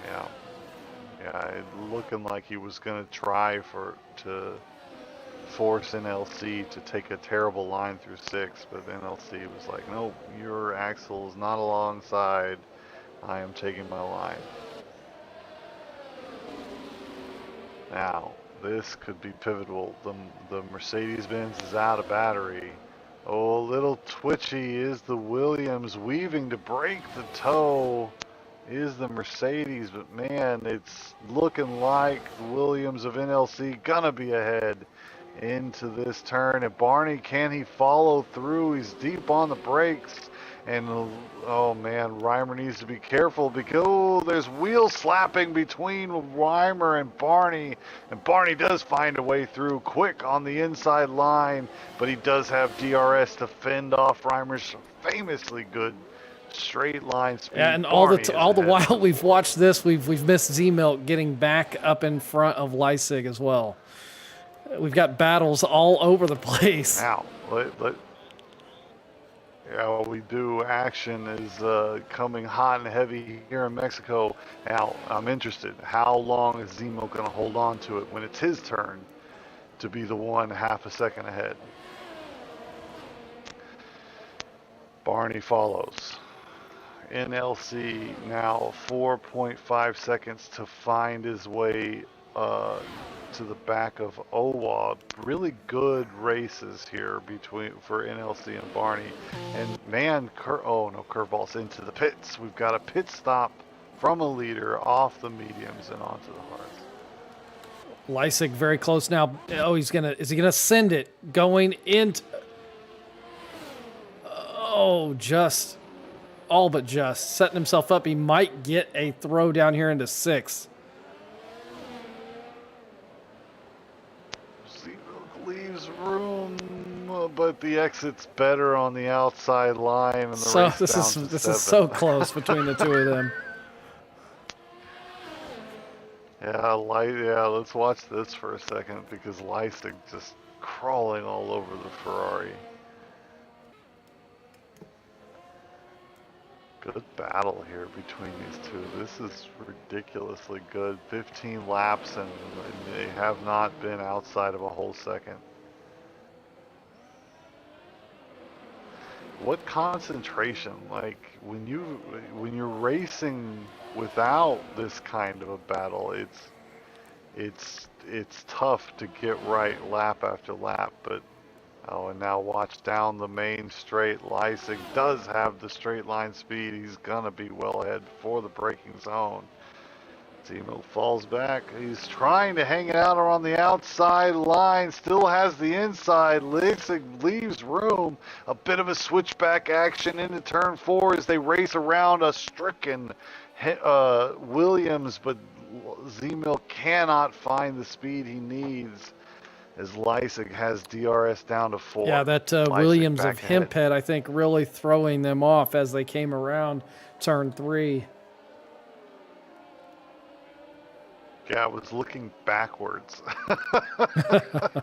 B: Yeah, it looking like he was going to try to force NLC to take a terrible line through 6, but NLC was like, nope, your axle is not alongside. I am taking my line. Now, this could be pivotal. The Mercedes-Benz is out of battery. Oh, a little twitchy is the Williams, weaving to break the toe is the Mercedes, but man, it's looking like the Williams of NLC gonna be ahead into this turn. And Barney, can he follow through? He's deep on the brakes. And oh man, Reimer needs to be careful because there's wheel slapping between Reimer and Barney does find a way through quick on the inside line, but he does have DRS to fend off Reimer's famously good straight line speed.
C: Yeah, and
B: Barney
C: all the
B: is
C: while
B: ahead.
C: we've watched this, we've missed Z-Milk getting back up in front of Leipzig as well. We've got battles all over the place.
B: Now, yeah, what we do, action is coming hot and heavy here in Mexico. Now, I'm interested. How long is Zemo going to hold on to it when it's his turn to be the one half a second ahead? Barney follows. NLC now 4.5 seconds to find his way to the back of Owa. Really good races here for NLC and Barney. And man, curveballs into the pits. We've got a pit stop from a leader off the mediums and onto the hards.
C: Leipzig very close now. Oh, is he gonna send it going into? Oh, just all but just setting himself up. He might get a throw down here into 6.
B: Leaves room, but the exit's better on the outside line, and the
C: So
B: race
C: this
B: down to
C: is
B: 7.
C: so close between the two of them.
B: Yeah, let's watch this for a second because Leipzig just crawling all over the Ferrari. Good battle here between these two. This is ridiculously good. 15 laps and they have not been outside of a whole second. What concentration, like when you're racing without this kind of a battle, it's tough to get right lap after lap, but and now watch down the main straight. Leipzig does have the straight line speed. He's gonna be well ahead for the braking zone. Zemo falls back. He's trying to hang it out on the outside line. Still has the inside. Leipzig leaves room. A bit of a switchback action into turn 4 as they race around a stricken Williams, but Zemo cannot find the speed he needs as Leipzig has DRS down to 4.
C: Yeah, that Williams of Hemphead, I think, really throwing them off as they came around turn 3.
B: Yeah, I was looking backwards.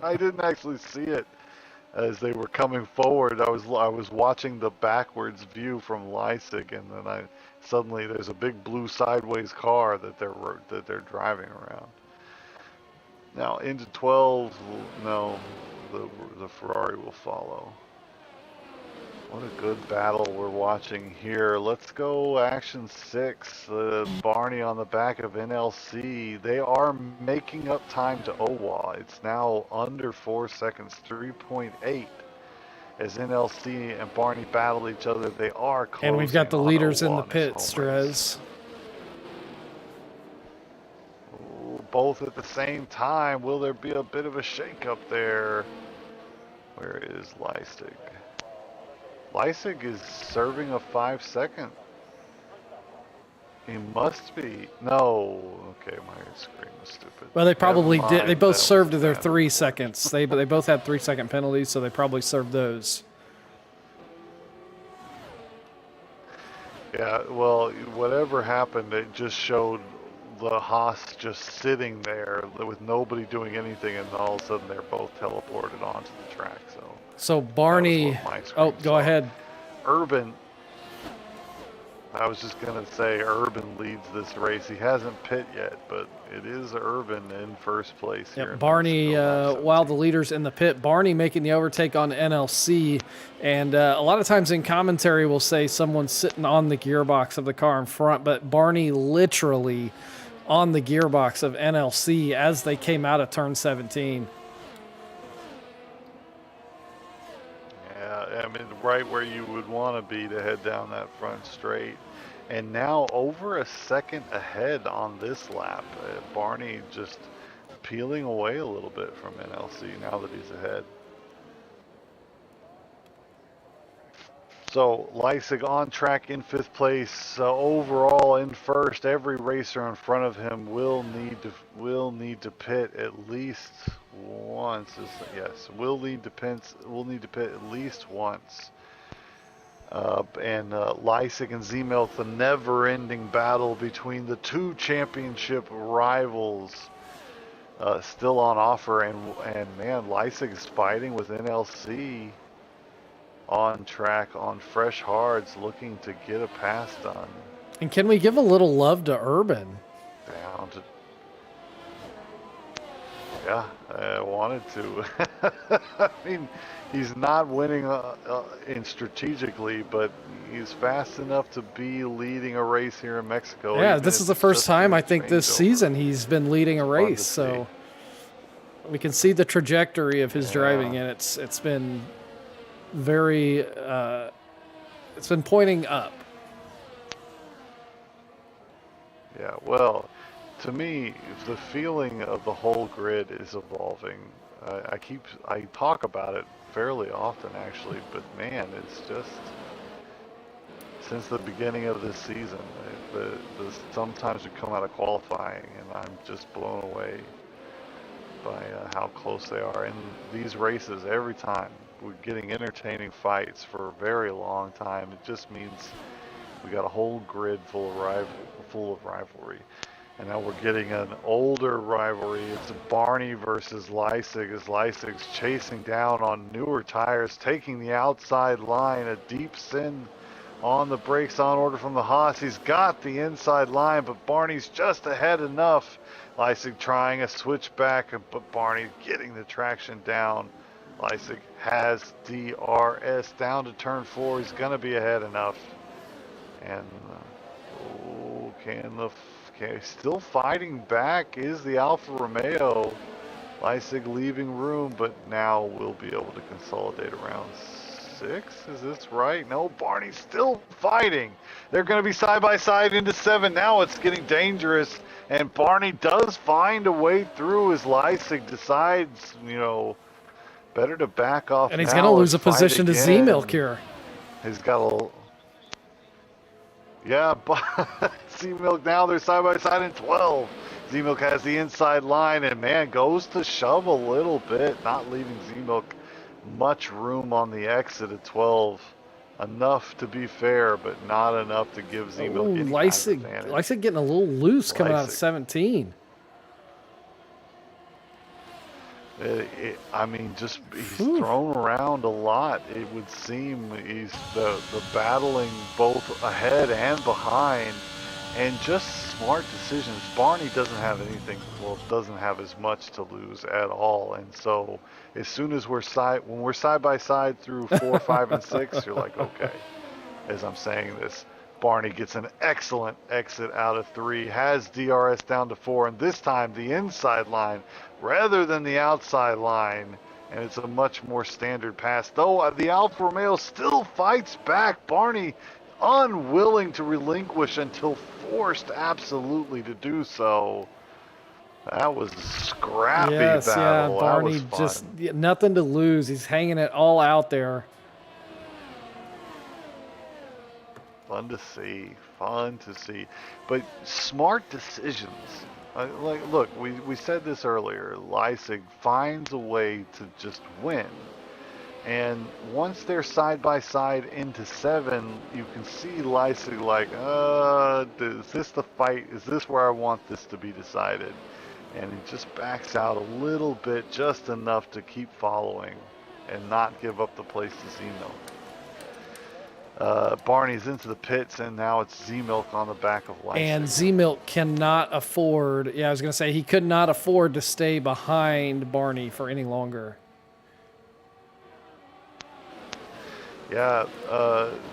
B: I didn't actually see it as they were coming forward. I was watching the backwards view from Leipzig, and then suddenly there's a big blue sideways car that they're driving around. Now into 12, no, the Ferrari will follow. What a good battle we're watching here. Let's go action 6. Barney on the back of NLC. They are making up time to Owa. It's now under 4 seconds, 3.8. As NLC and Barney battle each other, they are closing.
C: And we've got the leaders in the
B: Owa
C: pits, Drez.
B: Both at the same time. Will there be a bit of a shake-up there? Where is Leipzig? Leipzig is serving a 5-second. He must be. No. Okay, my screen was stupid.
C: Well, they probably did. They both served to their
B: them.
C: 3 seconds. They both had 3-second penalties, so they probably served those.
B: Yeah, well, whatever happened, it just showed the Haas just sitting there with nobody doing anything, and all of a sudden they're both teleported onto the track. So
C: Barney. Oh, go ahead.
B: Urban. I was just going to say Urban leads this race. He hasn't pit yet, but it is Urban in first place here.
C: Yep,
B: in
C: Barney,
B: Mexico,
C: while the leader's in the pit, Barney making the overtake on NLC. And a lot of times in commentary, we'll say someone's sitting on the gearbox of the car in front, but Barney literally on the gearbox of NLC as they came out of turn 17.
B: Yeah, I mean, right where you would want to be to head down that front straight. And now over a second ahead on this lap. Barney just peeling away a little bit from NLC now that he's ahead. So Leipzig on track in 5th place, overall in first. Every racer in front of him will need to pit at least once. Yes, will need to pit at least once. And Leipzig and Zemilk, the never-ending battle between the two championship rivals, still on offer. And man, Leipzig is fighting with NLC on track on fresh hards, looking to get a pass done.
C: And can we give a little love to Urban?
B: Down to, yeah, I wanted to. I mean, he's not winning in strategically, but he's fast enough to be leading a race here in Mexico.
C: Yeah, this is the first time I think this season he's been leading a race, so we can see the trajectory of his driving, and it's been very it's been pointing up.
B: Yeah, well, to me, the feeling of the whole grid is evolving. I talk about it fairly often, actually, but man, it's just since the beginning of this season. Sometimes we come out of qualifying, and I'm just blown away by how close they are in these races. Every time we're getting entertaining fights for a very long time. It just means we got a whole grid full of rivalry. And now we're getting an older rivalry. It's Barney versus Leipzig, as Leipzig's chasing down on newer tires, taking the outside line, a deep sin on the brakes on order from the Haas. He's got the inside line, but Barney's just ahead enough. Leipzig trying a switchback, but Barney getting the traction down. Leipzig has DRS down to turn 4. He's going to be ahead enough. And still fighting back is the Alfa Romeo. Leipzig leaving room, but now we'll be able to consolidate around 6. Is this right? No, Barney's still fighting. They're going to be side by side into 7. Now it's getting dangerous, and Barney does find a way through as Leipzig decides, better to back off.
C: And he's going to lose a position to Zemilk here.
B: He's got a little. Yeah, but Zemilk now they're side by side in 12. Zemilk has the inside line and man goes to shove a little bit, not leaving Zemilk much room on the exit at 12. Enough to be fair, but not enough to give Zemilk any kind of advantage.
C: Leipzig getting a little loose coming out of 17.
B: I mean, he's thrown around a lot. It would seem he's the battling both ahead and behind, and just smart decisions. Barney doesn't have doesn't have as much to lose at all, and so as soon as when we're side by side through 4, 5, and 6, you're like, okay. As I'm saying this, Barney gets an excellent exit out of 3, has DRS down to 4, and this time the inside line rather than the outside line, and it's a much more standard pass. Though the Alfa Romeo still fights back. Barney unwilling to relinquish until forced absolutely to do so. That was a scrappy battle.
C: Yeah, Barney just nothing to lose. He's hanging it all out there.
B: Fun to see, but smart decisions. Look, we said this earlier. Leipzig finds a way to just win, and once they're side by side into 7, you can see Leipzig like, is this the fight? Is this where I want this to be decided? And he just backs out a little bit, just enough to keep following and not give up the place to Zemilk. Barney's into the pits, and now it's Z-Milk on the back of Leipzig.
C: And Z-Milk cannot afford, yeah, I was going to say, he could not afford to stay behind Barney for any longer.
B: Yeah,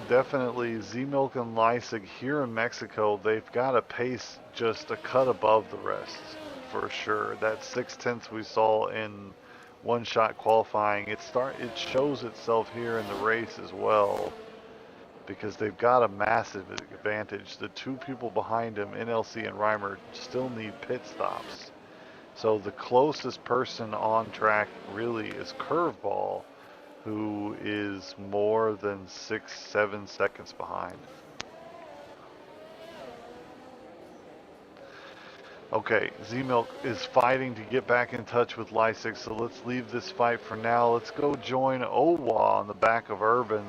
B: definitely Z-Milk and Leipzig here in Mexico, they've got a pace just a cut above the rest, for sure. That 6/10 we saw in one-shot qualifying, it shows itself here in the race as well, because they've got a massive advantage. The two people behind him, NLC and Reimer, still need pit stops. So the closest person on track really is Curveball, who is more than 6-7 seconds behind. Okay, Z-Milk is fighting to get back in touch with Leipzig, so let's leave this fight for now. Let's go join Owa on the back of Urban.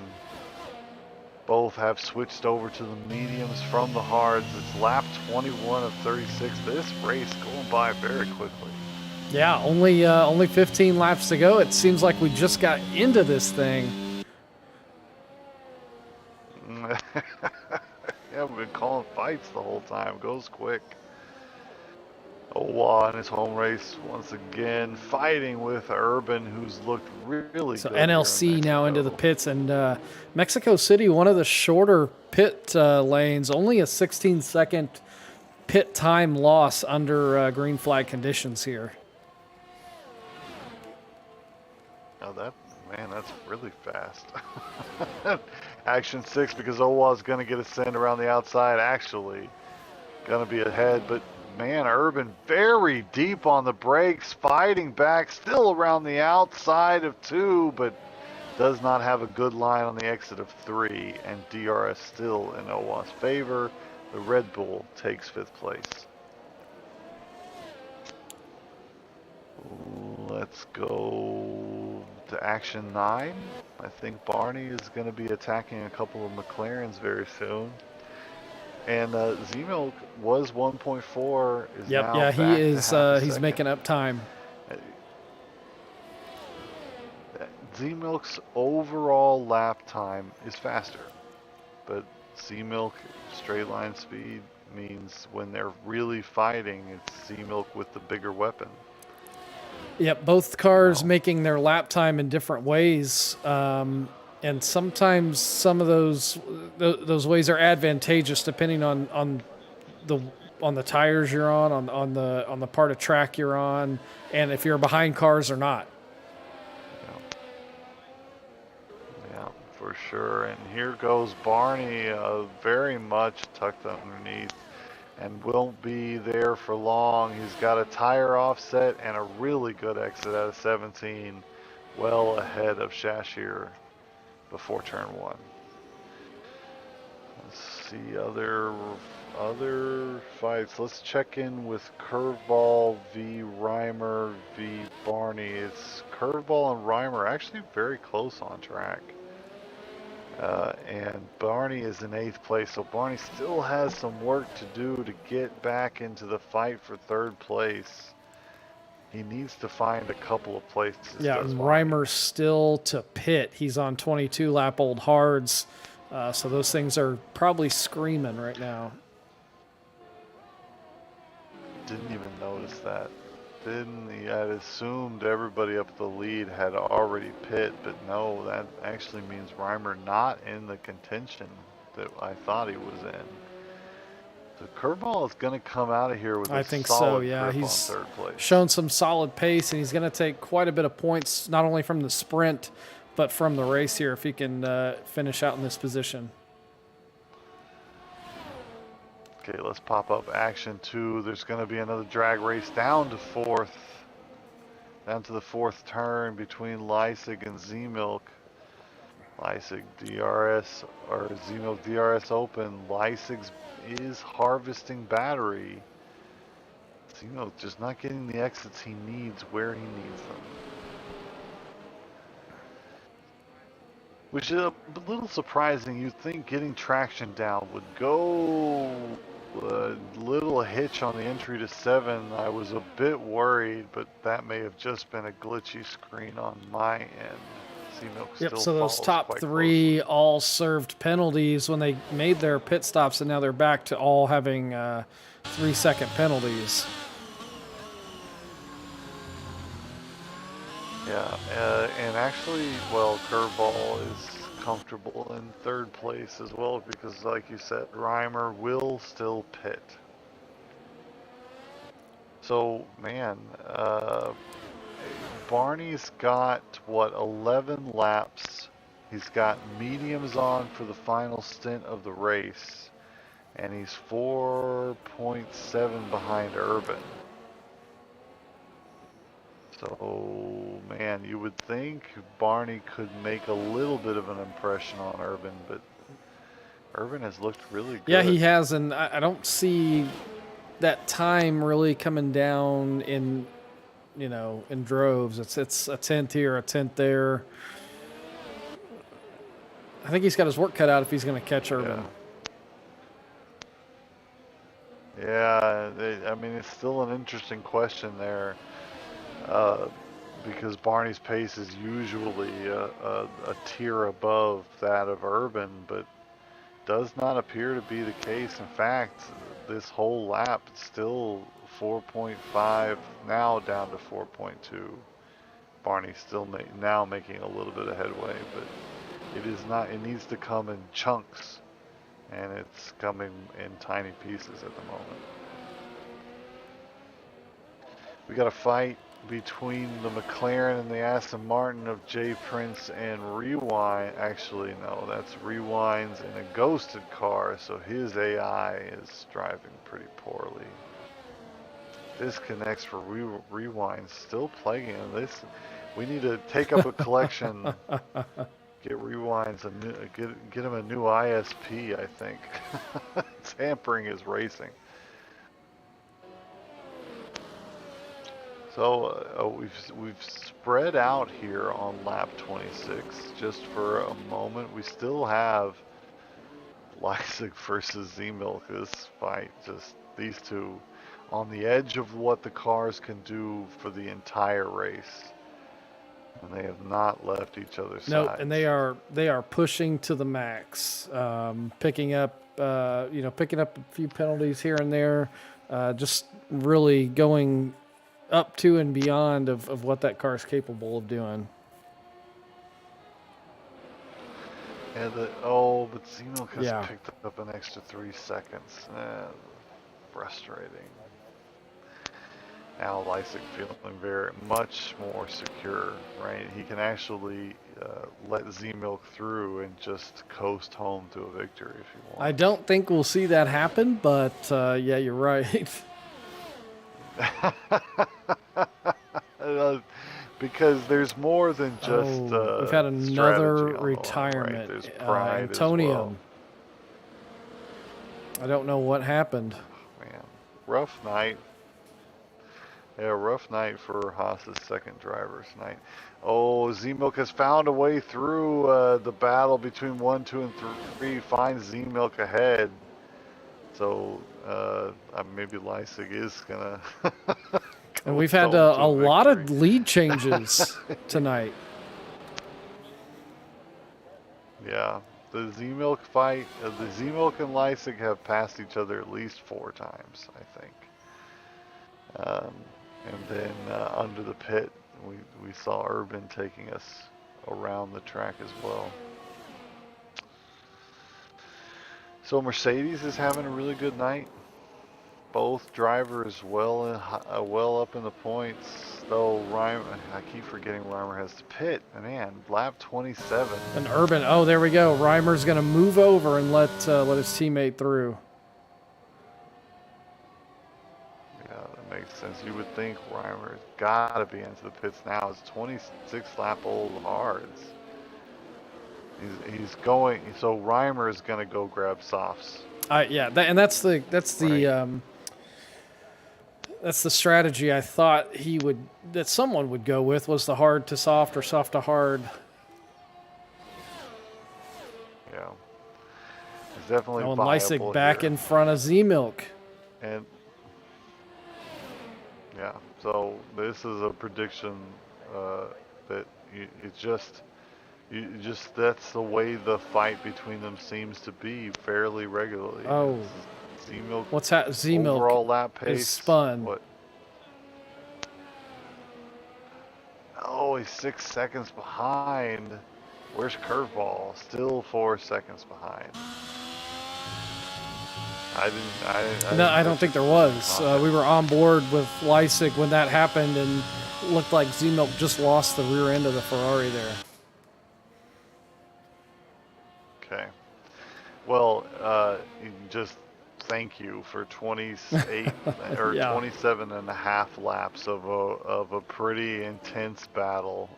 B: Both have switched over to the mediums from the hards. It's lap 21 of 36. This race going by very quickly.
C: Yeah, only 15 laps to go. It seems like we just got into this thing.
B: Yeah, we've been calling fights the whole time. Goes quick. Owa in his home race once again, fighting with Urban, who's looked really
C: So
B: good.
C: NLC now into the pits, and Mexico City, one of the shorter pit lanes, only a 16-second pit time loss under green flag conditions here.
B: Oh, that's really fast. Action 6, because Owa's going to get a send around the outside, actually. Going to be ahead, but man, Urban very deep on the brakes, fighting back, still around the outside of 2, but does not have a good line on the exit of 3, and DRS still in Owa's favor. The Red Bull takes 5th place. Let's go to action 9. I think Barney is going to be attacking a couple of McLarens very soon. And Z-Milk was 1.4.
C: Yep,
B: now
C: yeah,
B: back
C: he is. He's making up time.
B: Z-Milk's overall lap time is faster, but Z-Milk straight line speed means when they're really fighting, it's Z-Milk with the bigger weapon.
C: Yep, both cars making their lap time in different ways, and sometimes some of those ways are advantageous depending on the tires you're on the part of track you're on, and if you're behind cars or not.
B: Yeah, for sure. And here goes Barney, very much tucked underneath, and won't be there for long. He's got a tire offset and a really good exit out of 17, well ahead of Shashir before turn 1. Let's see other fights. Let's check in with Curveball v. Reimer v. Barney. It's Curveball and Reimer actually very close on track. And Barney is in 8th place, so Barney still has some work to do to get back into the fight for 3rd place. He needs to find a couple of places.
C: Yeah, and Reimer's still to pit. He's on 22-lap-old hards, so those things are probably screaming right now.
B: Didn't even notice that. I'd assumed everybody up the lead had already pit, but no, that actually means Reimer not in the contention that I thought he was in. So Curveball is going to come out of here with a solid grip on 3rd place.
C: Shown some solid pace, and he's going to take quite a bit of points, not only from the sprint, but from the race here if he can finish out in this position.
B: Okay, let's pop up action 2. There's going to be another drag race down to the 4th turn between Leipzig and Z-Milk. Leipzig DRS, or Z-Milk DRS open. Leipzig is harvesting battery. Z-Milk just not getting the exits he needs where he needs them. Which is a little surprising. You'd think getting traction down would go a little hitch on the entry to 7. I was a bit worried, but that may have just been a glitchy screen on my end. Z-Milk
C: Yep.
B: still
C: So those
B: follows
C: top
B: quite
C: three all served penalties when they made their pit stops, and now they're back to all having 3-second penalties.
B: Yeah, and actually, well, Curveball is comfortable in third place as well because, like you said, Reimer will still pit. So, man, Barney's got, what, 11 laps. He's got mediums on for the final stint of the race, and he's 4.7 behind Urban. So, man, you would think Barney could make a little bit of an impression on Urban, but Urban has looked really good.
C: Yeah, he has, and I don't see that time really coming down in, in droves. It's a tenth here, a tenth there. I think he's got his work cut out if he's going to catch Urban.
B: Yeah, I mean, it's still an interesting question there. Because Barney's pace is usually a tier above that of Urban, but does not appear to be the case. In fact, this whole lap it's still 4.5, now down to 4.2. Barney's still now making a little bit of headway, but it is not. It needs to come in chunks, and it's coming in tiny pieces at the moment. We got a fight between the McLaren and the Aston Martin of Jay Prince and Rewind. Actually, no, that's Rewind's in a ghosted car, so his AI is driving pretty poorly. Disconnects for Rewind, still plaguing him. We need to take up a collection. Get Rewind's get him a new ISP, I think. It's hampering his racing. So we've spread out here on lap 26 just for a moment. We still have Leipzig versus Z-Milk. This fight, just these two on the edge of what the cars can do for the entire race, and they have not left each other's
C: Nope,
B: sides.
C: and they are pushing to the max, picking up a few penalties here and there, just really going up to and beyond of what that car is capable of doing.
B: And but Z-Milk has
C: Yeah.
B: picked up an extra 3 seconds. Frustrating. Now Leipzig feeling very much more secure, right? He can actually let Z-Milk through and just coast home to a victory if he wants.
C: I don't think we'll see that happen, but yeah, you're right.
B: Because there's more than just
C: we've had another retirement.
B: Right? There's pride
C: Antonium.
B: as well.
C: I don't know what happened.
B: Man, rough night. Yeah, rough night for Haas's second driver tonight. Oh, Z-Milk has found a way through the battle between 1, 2, and 3. Finds Z-Milk ahead. So maybe Leipzig is gonna.
C: And we've had a lot of lead changes tonight.
B: Yeah, the Z-Milk fight, the Z-Milk and Leipzig have passed each other at least 4 times, I think. And then under the pit, we saw Urban taking us around the track as well. So Mercedes is having a really good night. Both drivers well up in the points. Though Reimer, I keep forgetting Reimer has to pit. Man, lap 27.
C: And Urban, oh, there we go. Reimer's going to move over and let his teammate through.
B: Yeah, that makes sense. You would think Reimer's got to be into the pits now. It's 26-lap-old hards. He's going. So Reimer is going to go grab softs.
C: Yeah, that's the strategy I thought that someone would go with, was the hard to soft or soft to hard.
B: Yeah, it's definitely
C: and
B: viable
C: Leipzig back
B: here.
C: in front of Z-Milk.
B: And yeah, so this is a prediction that it's just That's the way the fight between them seems to be fairly regularly.
C: Oh,
B: Z-Milk
C: what's that? Z-Milk
B: overall lap
C: is
B: pace.
C: spun.
B: What? Oh, he's 6 seconds behind. Where's Curveball? Still 4 seconds behind.
C: No, I don't think there was. We were on board with Leipzig when that happened, and looked like Z-Milk just lost the rear end of the Ferrari there.
B: Okay. Well, just thank you for 28 or
C: Yeah.
B: 27 and a half laps of a pretty intense battle.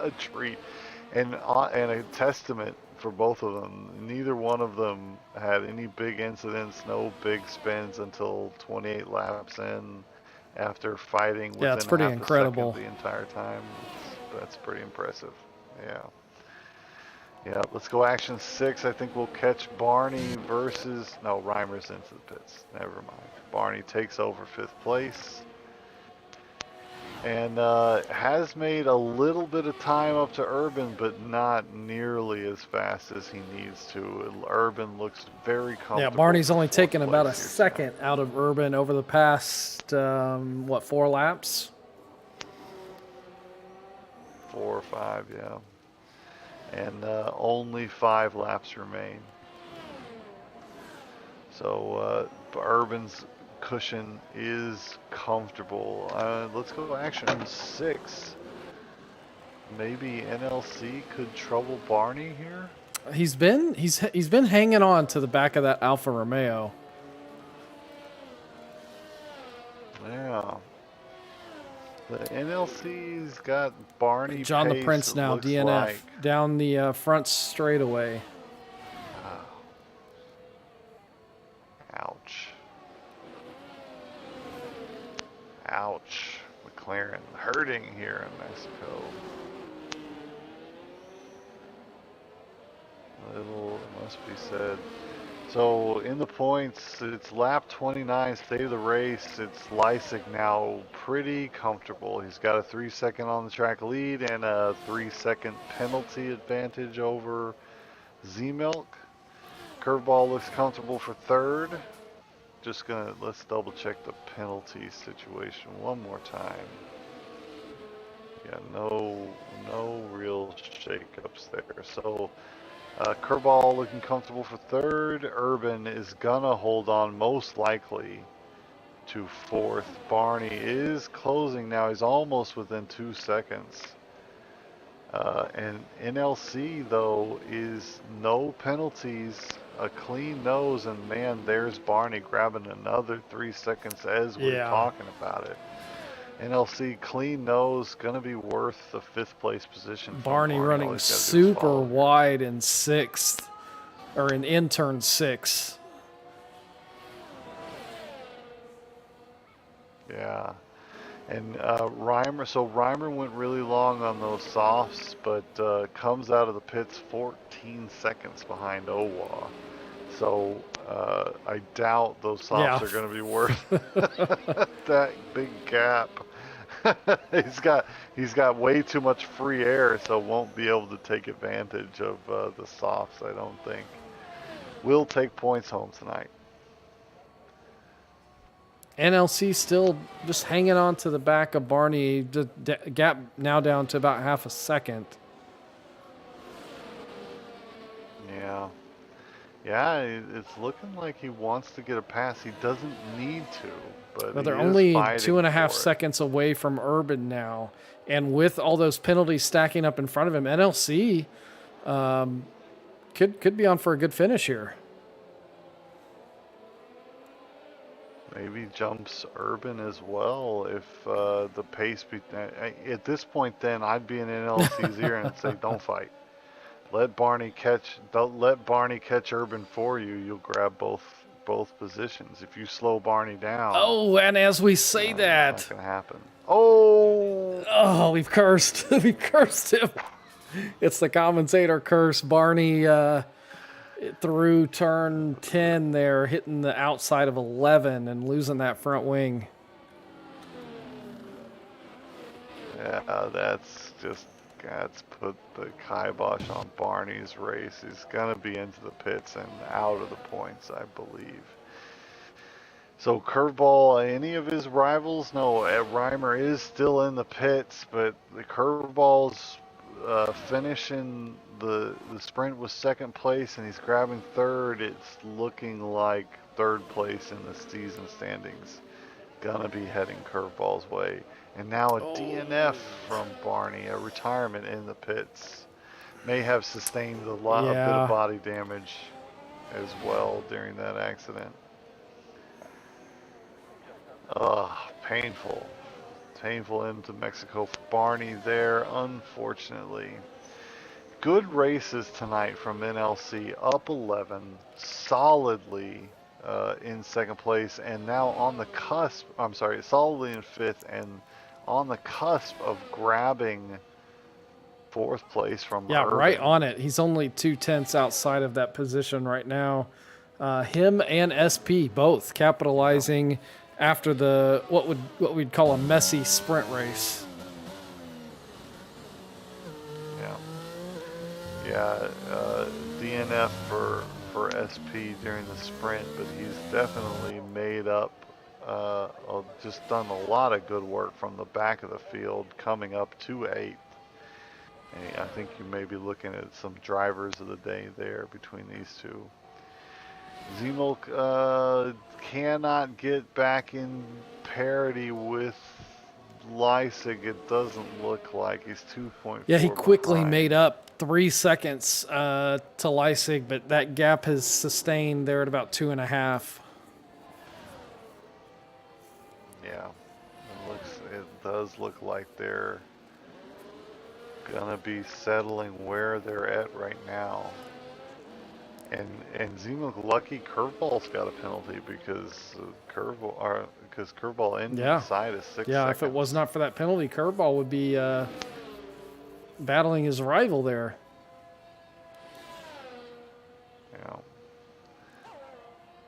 B: A treat, and a testament for both of them. Neither one of them had any big incidents, no big spins until 28 laps in, after fighting within
C: it's pretty
B: half
C: incredible.
B: a second the entire time. That's pretty impressive. Yeah. Yeah, let's go action 6. I think we'll catch Barney versus... No, Reimer's into the pits. Never mind. Barney takes over 5th place. And has made a little bit of time up to Urban, but not nearly as fast as he needs to. Urban looks very comfortable.
C: Yeah, Barney's only taken about a
B: here,
C: second out of Urban over the past, 4 laps?
B: 4 or 5, yeah. And only 5 laps remain. So Urban's cushion is comfortable. Let's go action 6. Maybe NLC could trouble Barney here.
C: He's been hanging on to the back of that Alfa Romeo.
B: Yeah. The NLC's got Barney
C: John the
B: pace,
C: Prince now,
B: looks
C: DNF,
B: like.
C: down the front straightaway.
B: Ouch. Ouch. McLaren hurting here in Mexico. Little must be said. So in the points, it's lap 29, state of the race. It's Leipzig now pretty comfortable. He's got a 3-second on the track lead and a 3-second penalty advantage over Z-Milk. Curveball looks comfortable for 3rd. Let's double check the penalty situation one more time. Yeah, no real shakeups there. So Curveball looking comfortable for 3rd. Urban is gonna hold on most likely to 4th. Barney is closing now. He's almost within 2 seconds. And NLC though is no penalties, a clean nose, and man, there's Barney grabbing another 3 seconds as we're talking about it. NLC clean nose, gonna be worth the 5th place position.
C: Barney running super wide in 6th, or in turn 6.
B: Yeah. And Reimer went really long on those softs, but comes out of the pits 14 seconds behind Owa. So I doubt those softs are going to be worth that big gap. he's got way too much free air, so won't be able to take advantage of the softs, I don't think. Will take points home tonight.
C: NLC still just hanging on to the back of Barney. The gap now down to about half a second.
B: Yeah. Yeah, it's looking like he wants to get a pass. He doesn't need to, but
C: they're only 2.5 seconds away from Urban now. And with all those penalties stacking up in front of him, NLC could be on for a good finish here.
B: Maybe jumps Urban as well if the pace at this point. Then I'd be in NLC's ear and say, "Don't fight. Let Barney catch Urban for you. You'll grab both positions. If you slow Barney down."
C: Oh, and as we say that,
B: not gonna happen. Oh,
C: we've cursed. We cursed him. It's the commentator curse. Barney through turn 10 there, hitting the outside of 11 and losing that front wing.
B: Yeah, that's just That's put the kibosh on Barney's race. He's going to be into the pits and out of the points, I believe. So Curveball, any of his rivals? No, Reimer is still in the pits, but the Curveball's finishing the sprint with second place, and he's grabbing third. It's looking like third place in the season standings. Gonna be heading Curveball's way. And now a DNF from Barney, a retirement in the pits. May have sustained a bit of body damage as well during that accident. Painful. Painful into Mexico for Barney there, unfortunately. Good races tonight from NLC, up 11, solidly in second place, and now on the cusp, solidly in fifth, and on the cusp of grabbing fourth place from Urban.
C: Right on it. He's only 2/10 outside of that position right now. Him and SP both capitalizing after the what we'd call a messy sprint race.
B: DNF for SP during the sprint, but he's definitely made up, just done a lot of good work from the back of the field, coming up to 8th. And I think you may be looking at some drivers of the day there between these two. Zemilk cannot get back in parity with Leisig. It doesn't look like he's 2.4.
C: Yeah, he quickly
B: behind.
C: made up 3 seconds to Leisig, but that gap has sustained there at about 2.5.
B: Yeah, it does look like they're gonna be settling where they're at right now. And Zemilk lucky Curveball's got a penalty because Curveball inside is 6 seconds.
C: Yeah, if it was not for that penalty, Curveball would be battling his rival there.
B: Yeah.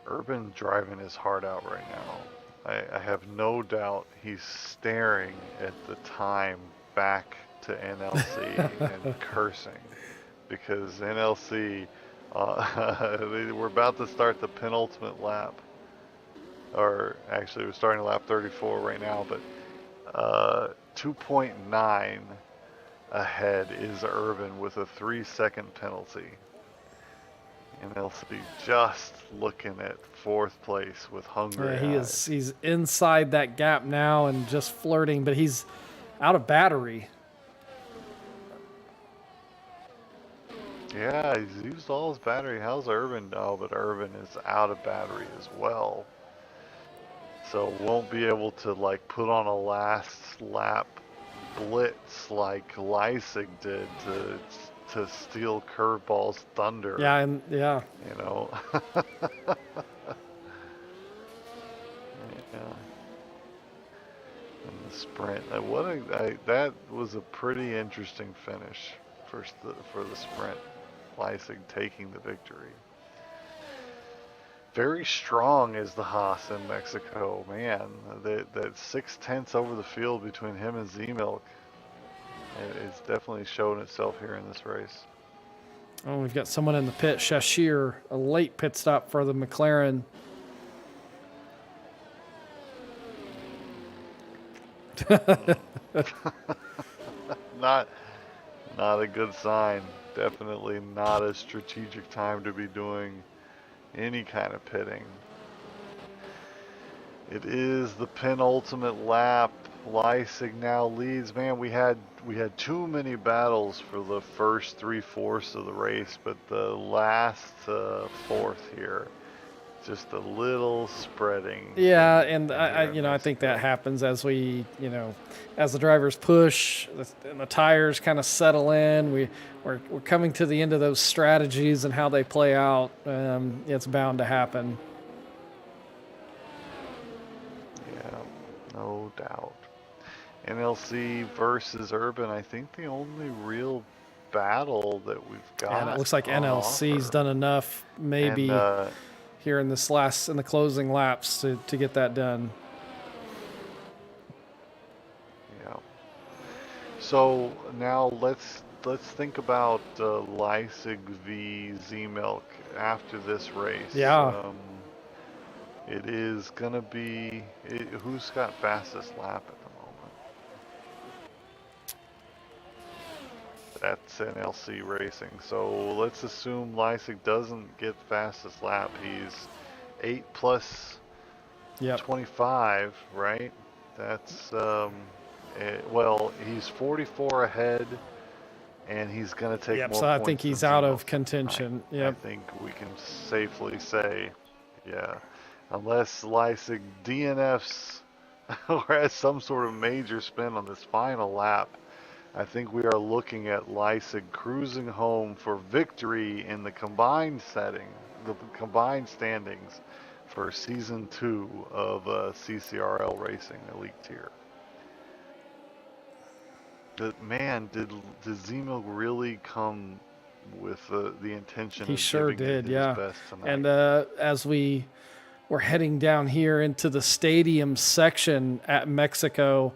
B: Urban driving his heart out right now. I have no doubt he's staring at the time back to NLC and cursing because NLC we're about to start the penultimate lap, or actually we're starting lap 34 right now, but 2.9 ahead is Urban with a 3-second penalty. NLC just looking at fourth place with hungry eyes.
C: He's inside that gap now and just flirting, but he's out of battery.
B: Yeah, he's used all his battery. How's Urban? Oh, but Urban is out of battery as well. So won't be able to like put on a last lap blitz like Leisig did to steal Curveball's thunder.
C: Yeah.
B: You know. Yeah. And the sprint. That was a pretty interesting finish for the sprint. Leisig taking the victory. Very strong is the Haas in Mexico, man. That 6/10 over the field between him and Zemilk. It's definitely shown itself here in this race.
C: Oh, we've got someone in the pit. Shashir, a late pit stop for the McLaren.
B: Not a good sign. Definitely not a strategic time to be doing any kind of pitting. It is the penultimate lap. Leisig now leads. Man, we had too many battles for the first 3/4 of the race, but the last fourth here, just a little spreading.
C: Yeah, and I think that happens as as the drivers push and the tires kind of settle in. We're coming to the end of those strategies and how they play out. It's bound to happen.
B: Yeah, no doubt. NLC versus Urban, I think the only real battle that we've got.
C: And it looks like NLC's done enough, maybe here in the closing laps to get that done.
B: Yeah. So now let's think about Leipzig v Z Milk after this race.
C: Yeah.
B: It is gonna be who's got fastest lap at the moment? That's NLC Racing. So let's assume Leipzig doesn't get fastest lap. He's 8 plus
C: Yep.
B: 25, right? That's well, he's 44 ahead, and he's going to take
C: Yep.
B: more
C: So I
B: points
C: think
B: than
C: he's out
B: Zemo
C: of contention.
B: tonight.
C: Yep.
B: I think we can safely say, yeah, unless Leipzig DNFs or has some sort of major spin on this final lap, I think we are looking at Leipzig cruising home for victory in the combined the combined standings for season 2 of CCRL Racing Elite Tier. But man, did Zemo really come with the intention
C: He
B: of
C: sure
B: giving
C: did.
B: it his
C: Yeah.
B: best tonight?
C: And as we were heading down here into the stadium section at Mexico,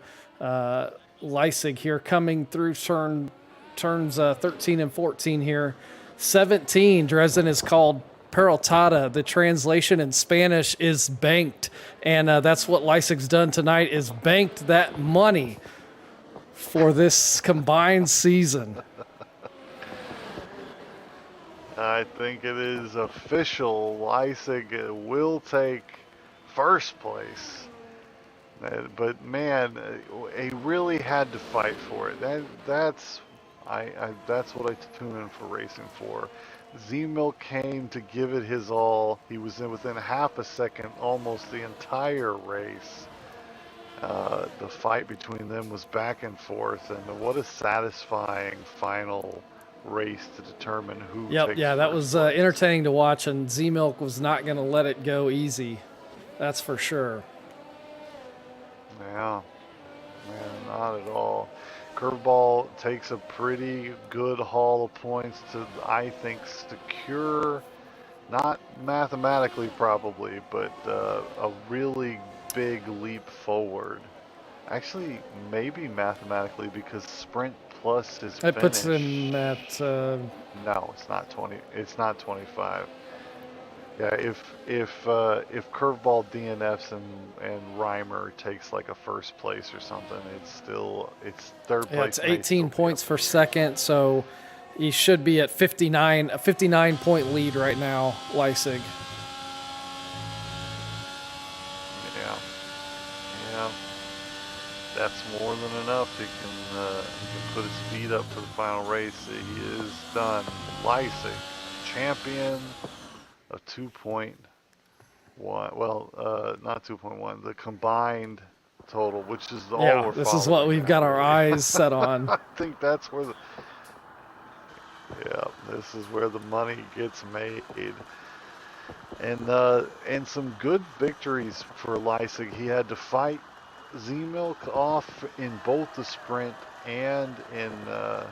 C: Leipzig here coming through turns 13 and 14 here. 17, Dresden is called Peraltada. The translation in Spanish is banked. And that's what Leipzig's done tonight, is banked that money for this combined season.
B: I think it is official. Leipzig will take first place. But man, he really had to fight for it. That's what I tune in for racing for. Z-Milk came to give it his all. He was within half a second almost the entire race. The fight between them was back and forth, and what a satisfying final race to determine who takes
C: Yeah, that
B: first
C: was
B: place.
C: entertaining to watch, and Z-Milk was not going to let it go easy. That's for sure.
B: Yeah, man, not at all. Curveball takes a pretty good haul of points to, I think, secure, not mathematically probably, but a really big leap forward. Actually, maybe mathematically, because sprint plus his
C: It
B: finish.
C: puts him at
B: No, it's not 20. It's not 25. Yeah, if Curveball DNFs and Reimer takes like a first place or something, it's third place.
C: it's 18 points for second, so he should be at 59, a 59-point lead right now, Leipzig.
B: Yeah, that's more than enough. He can put his feet up for the final race. He is done. Leipzig, champion of 2.1. Well, not 2.1. The combined total, which is all
C: Yeah,
B: we're
C: this is what
B: following
C: we've
B: now,
C: got our
B: really.
C: eyes set on.
B: I think that's where this is where the money gets made. And some good victories for Leipzig. He had to fight Z-Milk off in both the sprint and in the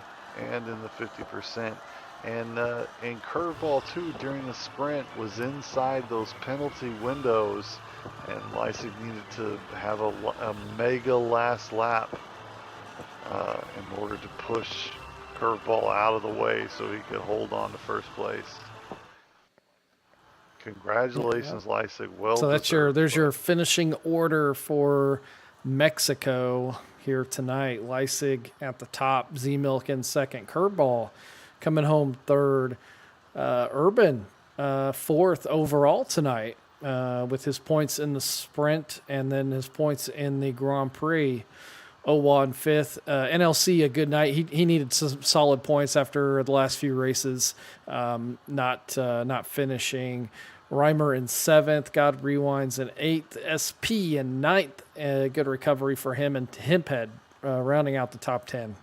B: 50%. And Curveball too during the sprint was inside those penalty windows, and Leipzig needed to have a mega last lap in order to push Curveball out of the way so he could hold on to first place. Congratulations, Leipzig. Well
C: So
B: deserved,
C: there's your
B: folks.
C: finishing order for Mexico here tonight. Leipzig at the top, Z-Milk in second, Curveball coming home third, Urban fourth overall tonight with his points in the sprint and then his points in the Grand Prix. Owa in fifth. NLC, a good night. He needed some solid points after the last few races, not finishing. Reimer in seventh. God Rewinds in eighth. SP in ninth. Good recovery for him. And Hemphead rounding out the top 10.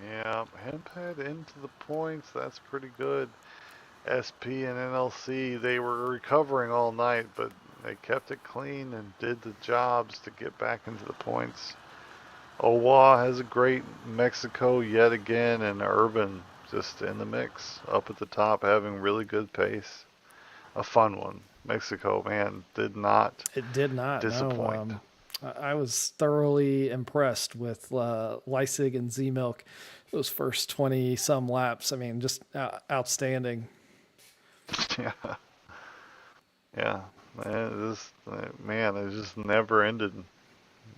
B: Yeah, Hemphead into the points. That's pretty good. SP and NLC, they were recovering all night, but they kept it clean and did the jobs to get back into the points. Owa has a great Mexico yet again, and Urban just in the mix, up at the top, having really good pace. A fun one. Mexico, man, did not
C: It did not
B: disappoint.
C: I was thoroughly impressed with Leipzig and Z Milk. Those first 20 some laps. I mean, just outstanding.
B: Yeah, yeah. Man, it just never ended.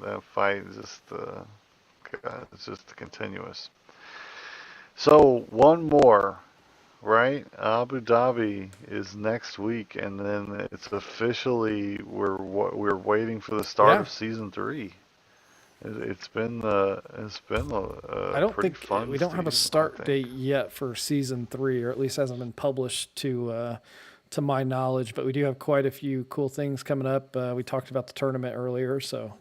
B: That fight is just, God, it's just continuous. So one more, right? Abu Dhabi is next week, and then it's officially we're waiting for the start
C: Yeah.
B: of season 3. It's been
C: I
B: a
C: don't
B: pretty
C: think
B: fun
C: we don't have a
B: season, I
C: start
B: think.
C: date yet for season 3, or at least hasn't been published to my knowledge. But we do have quite a few cool things coming up. We talked about the tournament earlier, so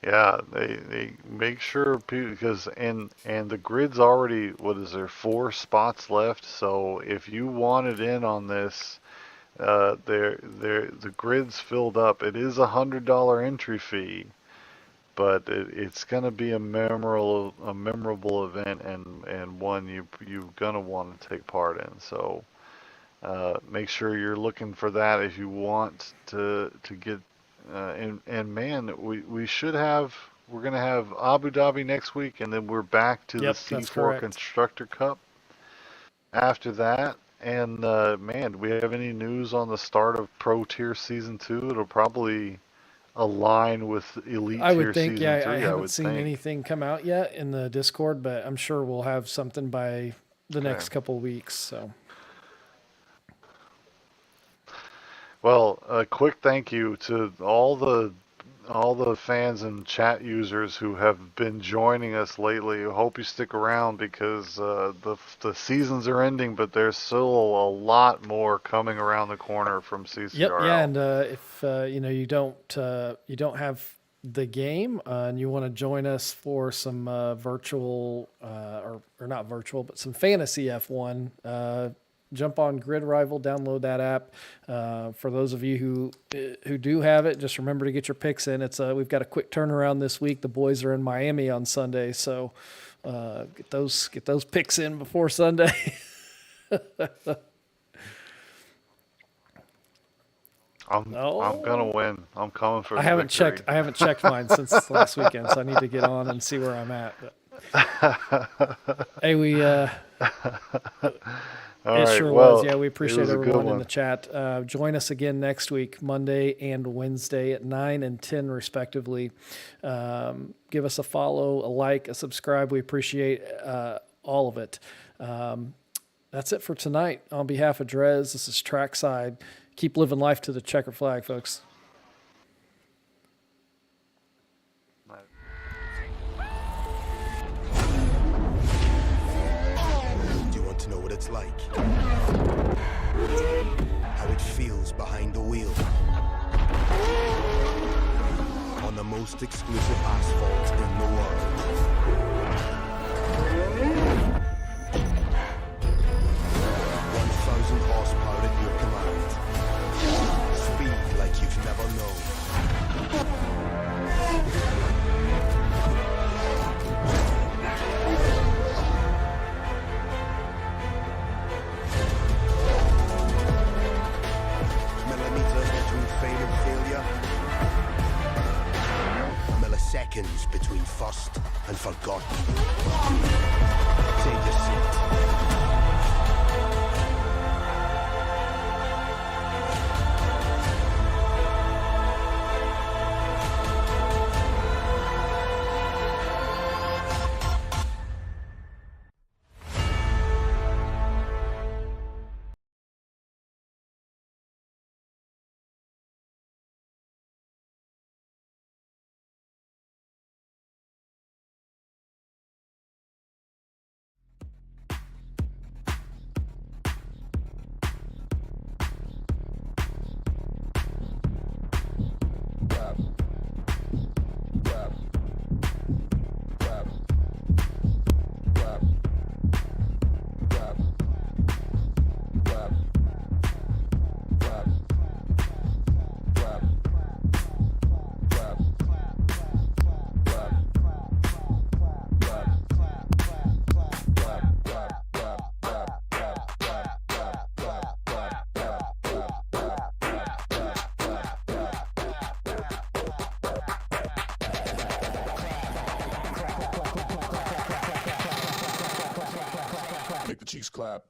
B: Yeah, they make sure because and the grid's already, what is there, 4 spots left. So if you wanted in on this, the grid's filled up. It is $100 entry fee, but it's gonna be a memorable event, and one you're gonna want to take part in. So make sure you're looking for that if you want to get. And man, we should have. We're gonna have Abu Dhabi next week, and then we're back to the
C: yep, that's
B: C4
C: correct.
B: Constructor Cup after that. And man, do we have any news on the start of Pro Tier Season 2? It'll probably align with Elite
C: I would
B: Tier
C: think,
B: Season
C: yeah, I
B: 3, I
C: haven't
B: would
C: seen
B: think.
C: anything come out yet in the Discord, but I'm sure we'll have something by the
B: Okay.
C: next couple of weeks. So
B: Well, a quick thank you to all the fans and chat users who have been joining us lately. I hope you stick around because the seasons are ending, but there's still a lot more coming around the corner from
C: yep, yeah,
B: CCRL.
C: and if you don't have the game and you want to join us for some virtual or not virtual, but some fantasy F1. Jump on Grid Rival, download that app. For those of you who do have it, just remember to get your picks in. We've got a quick turnaround this week. The boys are in Miami on Sunday, so get those picks in before Sunday.
B: I'm gonna
C: Oh,
B: win. I'm coming for
C: I
B: the
C: haven't
B: victory.
C: checked. I haven't checked mine since last weekend, so I need to get on and see where I'm at. But hey,
B: All
C: it
B: right.
C: sure was.
B: Well,
C: Yeah, we
B: it
C: appreciate
B: was a good
C: everyone in the
B: one.
C: chat. Join us again next week, Monday and Wednesday at 9 and 10, respectively. Give us a follow, a like, a subscribe. We appreciate all of it. That's it for tonight. On behalf of Drez, this is Trackside. Keep living life to the checker flag, folks.
D: Do you want to know what it's like? How it feels behind the wheel? On the most exclusive asphalt in the world. 1,000 horsepower at your command. Speed like you've never known. Millimeters between fame and failure. Milliseconds between first and forgotten. Take your seat.
A: cheeks clap.